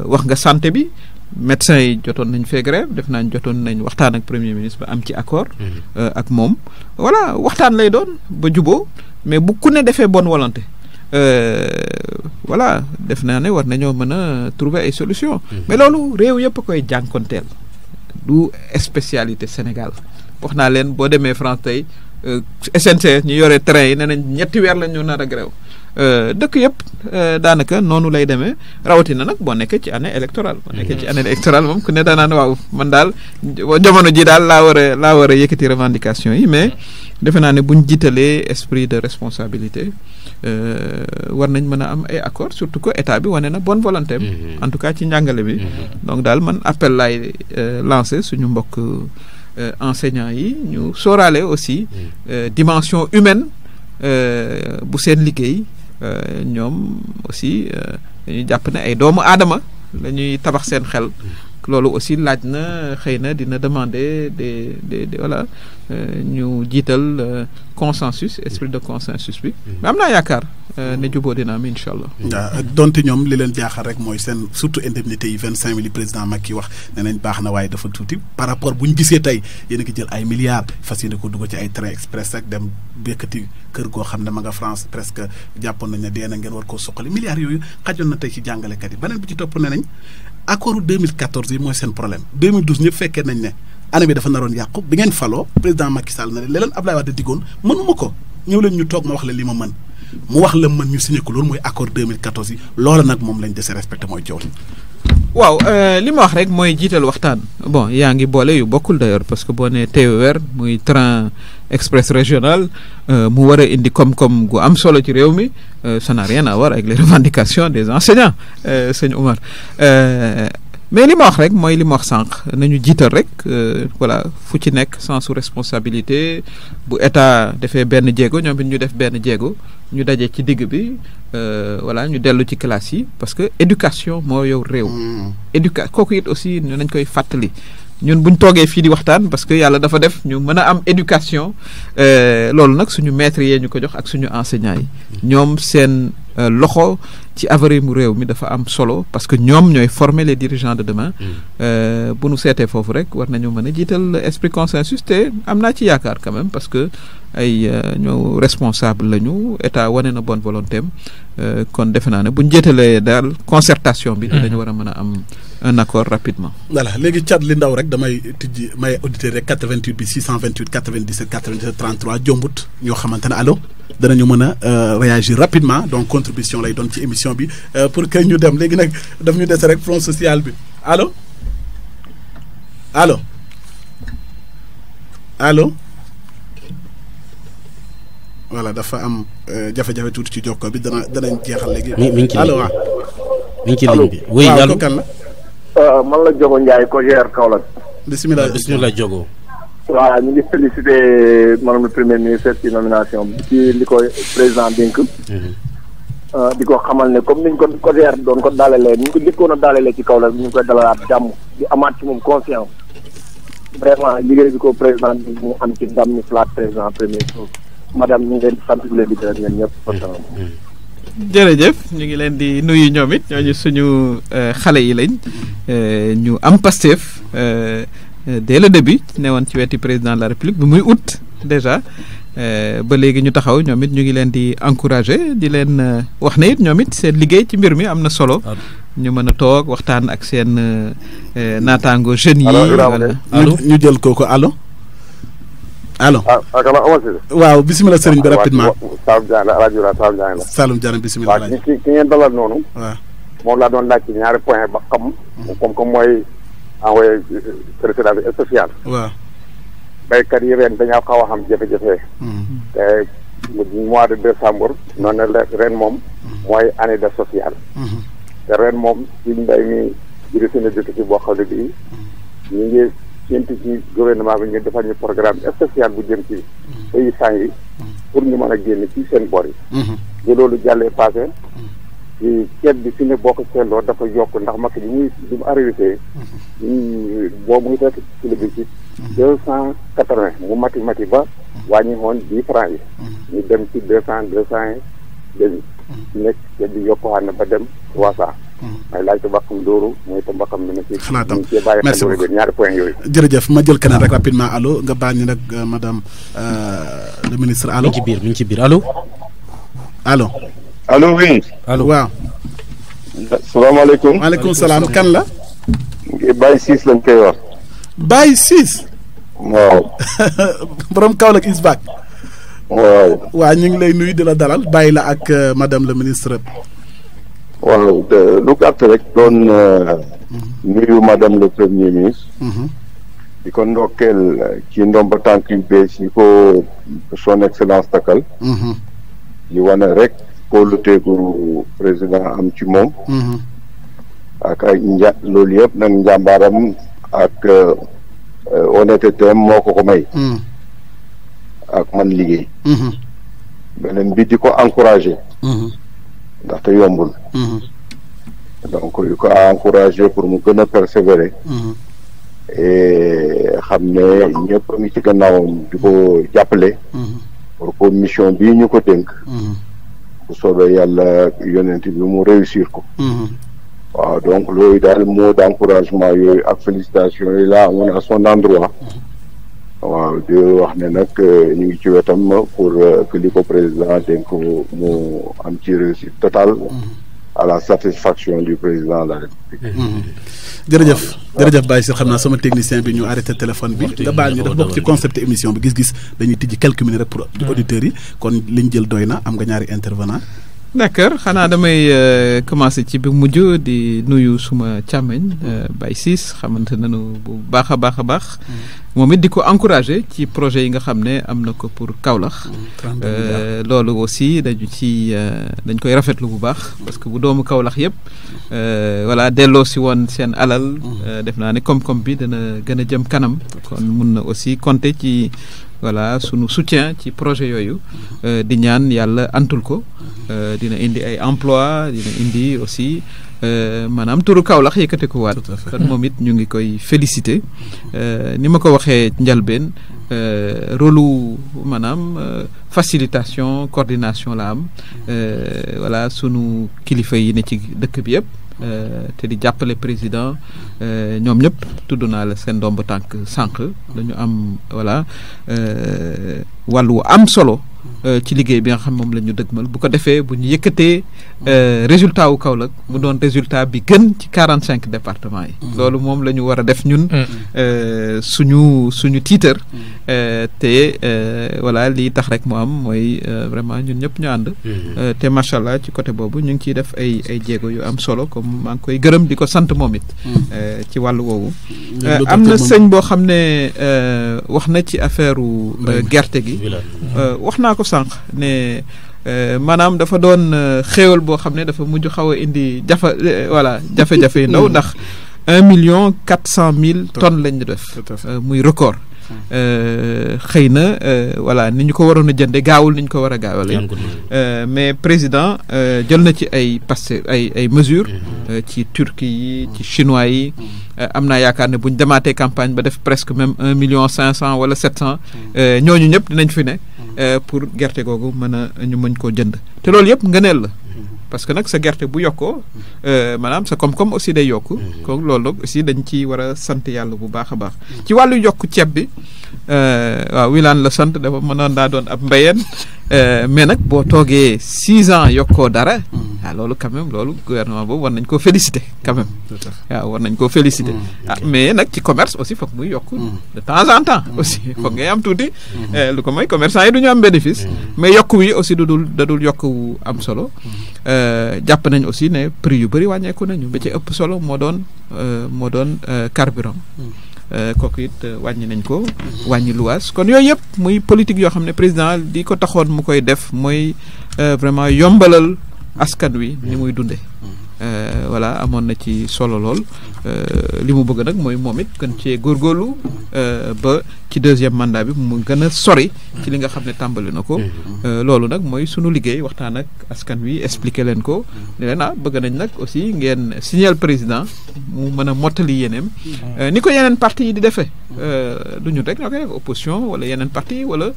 wax nga santé bi médecins yi jotoon nañ fee grève def naa jotoon nañ waxtaan ak premier ministre ba am ci accord ak moom voilà waxtaan lay doon ba juboo mais bu ku ne defee bonne volonté voilà def naa ne war nañoo mën a trouver ay solutions mais loolu réew yëpp a koy jànkonteel du spécialité Sénégal wax naa leen boo demee France tey SNCF ñu yore train yi nee nañ 3 weer la ñu nar a grève dëkk yëpp daanaka noonu lay demee rawatina nag boo nekkee ci année électorale boo nekkee ci année électorale moom ku ne daanaan waaw man daal jamono ji daal laa war a yëkkati revendication yi mais defe naa ne buñ jiitalee esprit de responsabilité war nañ mën a am ay accord surtout que état bi wane na bonne volonté en tout cas ci njàngale bi donc daal man appel laay lancé suñu mbokk enseignants yi ñu sóoraale aussi dimension humaine bu seen liggéey ñoom aussi dañuy jàpp ne ay doomu aadama la ñuy tabax seen xel loolu aussi laaj na xëy na dina demander des voilà ñu jiital consensus esprit de consensus bi mais am naa yaakaar ne jubóo dina am incha allah. waaw donte ñoom li leen jaaxal rek mooy seen surtout indemnité yi 25 000 président Macky wax nee nañ baax na waaye dafa tuuti par rapport bu ñu gisee tey yéen a ngi jël ay milliards fas yéene ko dugg ci ay train express ak dem békkati kër goo xam ne ma nga France presque jàppoon nañ ne dee na ngeen war koo suqali milliards yooyu xajoon na tey ci jàngalekat yi beneen bi ci topp ne nañ accord 2014 yi mooy seen problème 2012 ñëpp fekkee nañ ne année bi dafa naroon yàqu bi ngeen faloo président Macky Sall na ne leen Abdoulaye Wade diggoon mënuma ko ñëw leen ñu toog ma wax leen li ma mën mu wax la mën ñu signé ko loolu mooy accord 2014 yi loola nag moom lañ dese respecté mooy coow li. waaw li ma wax rek mooy jiital waxtaan bon yaa ngi boole yu bokkul d'ailleurs parce que boo nee TER muy train express régional mu war a indi koom-koom gu am solo ci réew mi ça n'a rien à voir avec les revendications des enseignants sëñ Oumar mais li ma wax rek mooy li ma wax sànq nañu jiital rek voilà fu ci nekk sensu responsabilité bu état defee benn jéego ñoom it ñu def benn jéego ñu daje ci digg bi voilà ñu dellu ci classe yi parce que éducation moo yow réew. kooku it aussi nañ koy fàttali ñun buñ toogee fii di waxtaan parce que yàlla dafa def ñu mën a am éducation loolu nag suñu maîtres yee ñu ko jox ak suñu enseignants yi ñoom seen loxo ci avenir mu réew mi dafa am solo parce que ñoom ñooy former les dirigeants de demain bu nu seetee foofu rek war nañu mën a jiital esprit consensus te am naa ci yaakaar quand même parce que ay ñoo responsable lañu état wane na bonne volonté am kon defe naa ne bu ñu jiitalee daal concertation bi dinañu war a mën a am un accord rapidement. voilà léegi cat li ndaw rek damay tijji may auditeur rek 88 bi 628 97 97 33 jombut ñoo xamante ne allo danañu mën a réagir rapidement donc contribution lay doon ci émission bi pour que ñu dem léegi nag daf ñu dese rek front social bi allo allo allo voilà dafa am jafe-jafe tuuti ci jokko bi danañ jeexal léegi. mi ngi ci allo waaw. mi ngi ci ligne bi. oui waaw allo kan la. man la Jogo Ndiaye Cogère Kaolack. bisimilah Jogo. waaw ñu ngi félicité madame le premier ministre ci nomination bi ci li ko président dénk. di ko xamal ne comme niñ ko Cogère doon ko dalalee ni ñu ko njëkkoon a dalalee ci Kaolack ñu ngi koy dalalaat jàmm di amaat ci moom confiance vraiment liggéey bi ko président bi mu am ci ndam ni flaat président premier tour madame ñu ngi leen di sant di leen di gërëm ñoom ñëpp. jërëjëf ñu ngi leen di nuyu ñoom it ñooñu suñu xale yi lañ ñu am Pastef dès le début ne woon ci wetu président de la République bi muy août déjà ba léegi ñu taxaw ñoom it ñu ngi leen di encourager di leen wax ne it ñoom it seen liggéey ci mbir mi am na solo ñu mën a toog waxtaan ak seen naataango jeunes yi. allo ñu jël kooku allo. allo waaw bisimilah sëriñ bi rapidement. Saloum Diané la rajo Saloum Diané la. Saloum Diané bisimilah. waaw ki ngeen dalal noonu. waaw moom laa doon laaj ci ñaari point ba xam. comme mooy envoyé président bi spécial. waaw. béykat yi ren dañoo xaw a xam jafe-jafe. te mois de décembre. noonu la ren moom. mooy année de social. te ren moom ci mbéy mi jëri seen dëkk ci boo xam ne bii ñu ngi séntu ci gouvernement bi ñu defal ñu programme spécial bu jëm ci paysans yi pour ñu mën a génn ci seen bor yi. bu loolu jàllee passé ci ceeb bi fi ne boo ko seetloo dafa yokk ndax makk bi bi mu arrivé boobu mu ngi fekk kilo bi ci 280 mu mati ba wàññi woon 10 francs yi ñu dem ci 200 yi dégg nekk ceeb bi yokkuwaat na ba dem 300. may laaj ko Bakam Dóoru mooy itam Bakam bi na ci. xalaatam merci beaucoup ñaari point yooyu. jërëjëf ma jël keneen rek rapidement allo nga baal ñu nag madame le ministre allo. mi ngi ci biir allo. allo. allo oui. allo waaw. salaamaaleykum. maaleykum salaam kan la. Baye Ciss lañ koy wax. Baye Ciss. waaw. borom Kaolack is back. waaw. waa ñu ngi lay nuyu di la dalal bàyyi la ak madame le ministre. waaw lu gàtt rek doon nuyu madame le premier ministre. di ko ndokkeel ci ndomba tànk yu bees yi ko son excellence takkal. di wane rek kóoluteegu président am ci moom. ak ay loolu yëpp nag njàmbaaram ak honnêteté moo ko may. ak man liggéey. beneen bi di ko encouragé. ndaxte yombul. donc yu ko encouragé pour mu gën a persévérer. et xam ne ñëpp a ngi ci gannaawam di ko jàppale. pour que mission bii ñu ko dénk. bu soobee yàlla yonent bi mu réussir ko. waaw donc loolu daal mot d'encouragement yooyu ak félicitations yi laa amoon à son endroit. waaw di wax ne nag ñu ngi ci wetam pour que li ko président dénk mu am ci réussite totale à la satisfaction du président de la République. jërëjëf Baye Ciss xam naa sama technicien bi ñu arrêté téléphone bi nga baal ñu def bokk ci concept émission bi gis-gis dañuy tijji quelques minutes rek pour auditeurs yi kon liñ jël doy na am nga ñaari intervenant. d'accord xanaa damay commencer ci bi mujj di nuyu suma càmmeñ Baye Ciss xamante nañu bu baax a baax moom it di ko encourager ci projet yi nga xam ne am na ko pour Kaolack. loolu aussi dañ koy rafetlu bu baax parce que bu doomu Kaolack yëpp voilà delloo si woon seen alal. def naa ne koom-koom bi dana gën a jëm kanam kon mun na aussi compter ci. voilà sunu soutien ci projet yooyu di ñaan yàlla antul ko dina indi ay emploi dina indi aussi maanaam turu Kaolack yëkkate ko waat kon moom it ñu ngi koy féliciter ni ma ko waxee njalbeen rôle maanaam facilitation coordination la am voilà sunu kilifa yi ne ci dëkk bi yëpp te di jàppale président ñoom ñëpp tudd naa la seen ndomb tànk sànq dañu am voilà wàllu am solo ci liggéey bi nga xam moom la ñu dëgmal bu ko defee bu ñu yëkkatee résultat wu Kaolack mu doon résultat bi gën ci 45 départements yi. loolu moom la ñu war a def ñun. suñu titre. te voilà lii tax rek mu am mooy vraiment ñun ñëpp ñu ànd. te macha allah ci côté boobu ñu ngi ciy def ay jéego yu am solo comme maa ngi koy gërëm di ko sant moom it. ci wàllu woowu. am na sëñ boo xam ne wax na ci affaire gerte gi. wax naa ko sànq ne. maanaam dafa doon xéewal boo xam ne dafa mujj xaw a indi jafe-jafe yu ndaw ndax 1,4 million tonnes lañ ñu def muy record xëy na voilà ni ñu ko waroon a jënde gaawul ni ñu ko war a gaawale mais président jël na ci ay mesures ci Turquie yi ci chinois yi am naa yaakaar ne bu ñu demaatee campagne ba def presque même 1,5 million wala 700 ñooñu ñëpp dinañ fi ne pour gerte googu ñu mën koo jënd te loolu yëpp ngëneel la parce que nag sa gerte bu yokkoo maanaam sa koom-koom aussi day yokku kon loolu nag aussi dañ ci war a sant yàlla bu baax a baax ci wàllu yokk ceeb bi waaw Wilane la sant dafa mënoon daa doon ab mbayeen mais nag boo toogee 6 ans yokkoo dara loolu quand même loolu gouvernement boobu war nañ koo féliciter quand même waaw war nañ koo féliciter mais nag ci commerce aussi foog muy yokk de temps en temps aussi foog ngay am tuuti lu ko mooy commerçant yi du ñu am bénéfice mais yokk wi aussi dadul yokk wu am solo jàpp nañ aussi ne prix yu bëri wàññeeku nañu ba ci ëpp solo moo doon carburant kooku it wàññi nañ ko wàññi luwaas kon yooyu yëpp muy politique yoo xam ne président di ko taxoon mu koy def mooy vraiment yombalal askan wi ni muy dunde voilà amoon na ci solo lool li mu bëgg nag mooy moom it gën cee góorgóorlu ba ci deuxième mandat bi mu gën a sori ci li nga xam ne tàmbali na ko loolu nag mooy sunu liggéey waxtaan ak askan wi expliquer leen ko ne leen bëgg nañ nag aussi ngeen signal président mu mën a mottali yéeneem ni ko yeneen parti yi di defee du ñu rek ñoo koy def opposition wala yeneen parti yi wala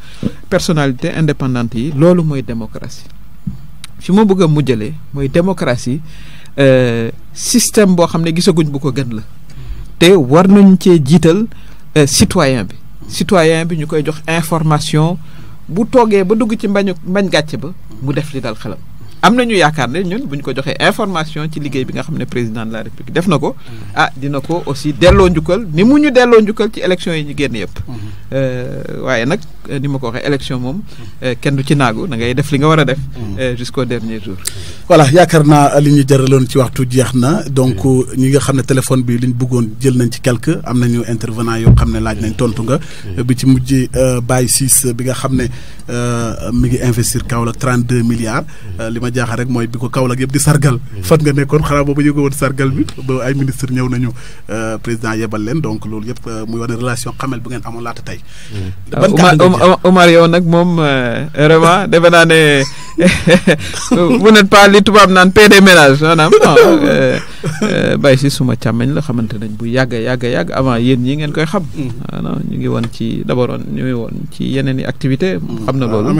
personnalité indépendante yi loolu mooy démocratie fi ma bëgg a mujjalee mooy démocratie système boo xam ne gisaguñ bu ko gën la te war nañ cee jiital citoyen bi ñu koy jox information bu toogee ba dugg ci mbañ gàcce ba mu def li dal xelam am nañu yaakaar ne ñun bu ñu ko joxee information ci liggéey bi nga xam ne président de la république def na ko dina ko aussi delloo njukkal ni mu ñu delloo njukkal ci élection yi ñu génn yëpp waaye nag ni ma ko waxee élection moom kenn du ci naagu da ngay def li nga war a def jusqu'au dernier jour voilà yaakaar naa li ñu jaraloon ci waxtu jeex na donc ñi nga xam ne téléphone bi li ñu bëggoon jël nañ ci quelque am nañu intervenant yoo xam ne laaj nañ tontu nga bi ci mujj Baye Ciss bi nga xam ne mi ngi investir Kaolack 32 milliards li ma jaaxal rek mooy bi ko Kaolack yëpp di sargal fan nga nekkoon xanaa boobu yëgoo woon sargal bi ba ay ministre ñëw nañu président yebal leen donc loolu yëpp muy wane relation xamel bu ngeen amoon laata tey. Omar yow nag moom vraiment defe naa ne vous n'êtes pas li tubaab naan paix des ménages maanaam Baye Ciss suma càmmeñ la xamante nañ bu yàgg avant yéen ñi ngeen koy xam. non ñu ngi woon ci d'abord ñu ngi woon ci yeneen i activité xam na loolu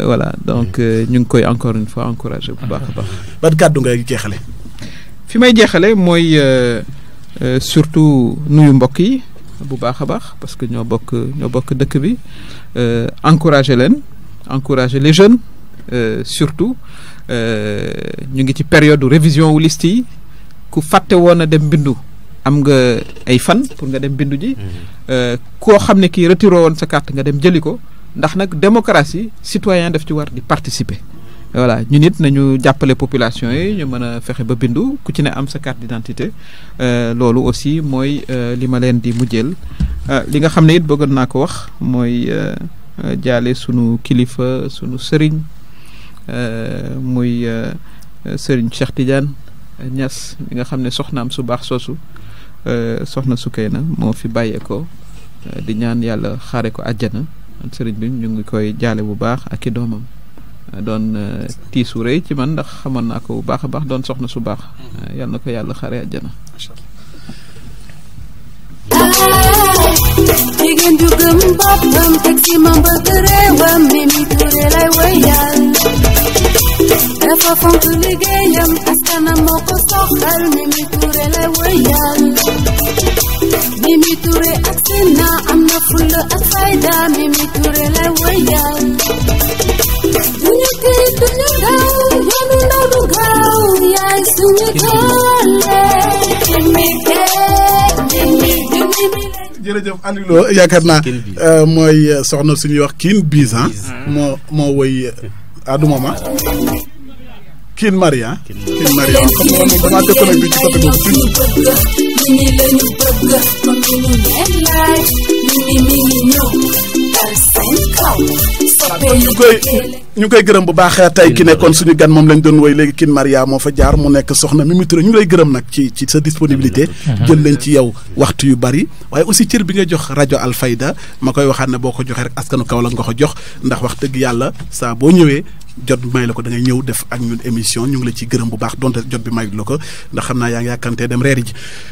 voilà donc ñu ngi koy encore une fois encouragé bu baax a baax. ban kàddu ngay jeexale. fi may jeexale mooy surtout nuyu mbokk yi bu baax a baax parce que ñoo bokk dëkk bi encouragé les jeunes surtout ñu ngi ci période révision wu liste yi ku fàtte woon a dem bindu am nga ay fan pour nga dem bindu ji koo xam ne kii retiré woon sa carte nga dem jëli ko ndax nag démocratie citoyen daf ci war di participer voilà ñu nit nañu jàppale population yi ñu mën a fexe ba bindu ku ci ne am sa carte d'identité loolu aussi mooy li ma leen di mujjeel li nga xam ne it bëggoon naa ko wax mooy jaale sunu kilifa sunu sëriñ muy sëriñ Cheikh Tidiane Niass mi nga xam ne soxnaam su baax soosu soxna Sukayna moo fi bàyyeekoo di ñaan yàlla xaare ko àjjana sëriñ bi ñu ngi koy jaale bu baax ak i doomam doon tiisu rëy ci man ndax xamoon naa ko bu baax a baax doon soxna su baax yal na ko yàlla xaare àjjana. jigéen ju gëm boppam teg ci ma bëgg réewam Mimi Touré lay wéyal dafa fonk liggéeyam askanam moo ko soxal Mimi Touré lay wéyal Mimi Touré ak sina am na fulla ak fayda Mimi Touré lay wéyal duñu tiit duñu daw yoonu ndaw du jërëjëf Aliou Lo yaakaar naa mooy soxna suñuy wax Queen Biz moo woy du moom Queen Maria Queen Maria xam nga moom damaa déconnecté ci côté boobu mini lañu bëgg comme mini leen laaj mini ñëw dal seen kaw ñu koy gërëm bu baax tey ki nekkoon suñu gan moom lañ doon woy léegi Queen Maria moo fa jaar mu nekk soxna Mimi Touré ñu lay gërëm nag ci sa disponibilité jël leen ci yow waxtu yu bari waaye aussi cër bi nga jox rajo Alfayda ma koy waxaat ne boo ko joxee rek askanu Kaolack nga ko jox ndax wax dëgg yàlla saa boo ñëwee jot bi may la ko da ngay ñëw def ak ñun émission ñu ngi la ciy gërëm bu baax donte jot bi may la ko ndax xam naa yaa ngi yàkkantee dem reeri ji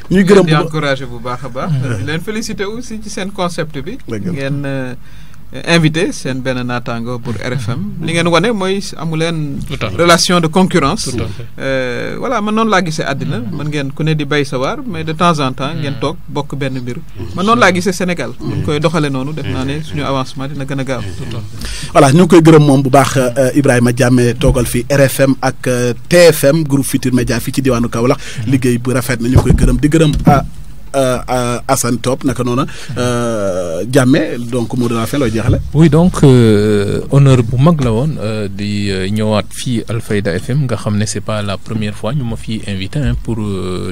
ñuy gërëm di encouragé bu baax a baax di leen félicité aussi ci seen concept bi ngeen invité seen benn naataango pour RFM li ngeen wane mooy amu leen relation de concurrence voilà man noonu laa gisee àddina man ngeen ku ne di bay sa waar mais de temps en temps ngeen toog bokk benn mbir man noonu laa gisee Sénégal buñ koy doxale noonu def naa ne suñu avancement dina gën a gaaw voilà ñu ngi koy gërëm moom bu baax Ibrahima Diame toogal fi RFM ak TFM groupe Futurs Médias fii ci diwaanu Kaolack liggéey bu rafet na ñu ngi koy gërëm di gërëm Assane Top naka noonu Diame donc mot de la fin looy jeexale. oui donc honneur bu mag la woon di ñëwaat fii Alfayda FM nga xam ne c'est pas la première fois ñu ma fi invité pour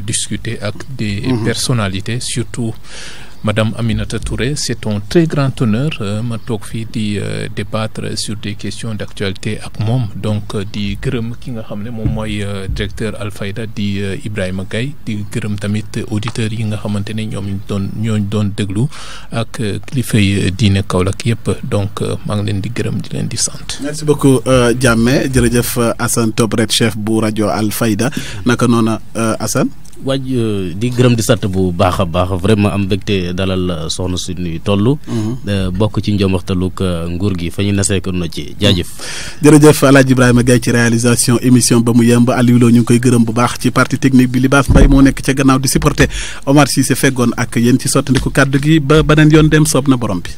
discuter ak des personnalités surtout Madame Aminata Touré, c'est un très grand honneur ma toog fii di débattre sur des questions d'actualité ak moom donc di gërëm ki nga xam ne moom mooy directeur Alfayda di Ibrahima Gaye di gërëm tamit auditeurs yi nga xamante ne ñooñu doon déglu ak kilifay diine Kaolack yëpp donc maa ngi leen di gërëm di leen di sant. merci beaucoup Diame jërëjëf Assane Top red chef bu rajo Alfayda naka noonu Assane. waaj di gërëm di sant bu baax a baax vraiment am mbégte dalal soxna suñuy toll. bokk ci njombaxtaluk nguur gi fa ñu nasee ko na ci jaajëf. jërëjëf El Hadj Ibrahima Gaye ci réalisation émission ba mu yemb Aliou Lo ñu ngi koy gërëm bu baax ci partie technique bi Libaas Mbaye moo nekk ca gannaaw di supporter Omar Cissé feggoon ak yéen ci sottandiku kàddu gi ba beneen yoon dem soob na borom bi.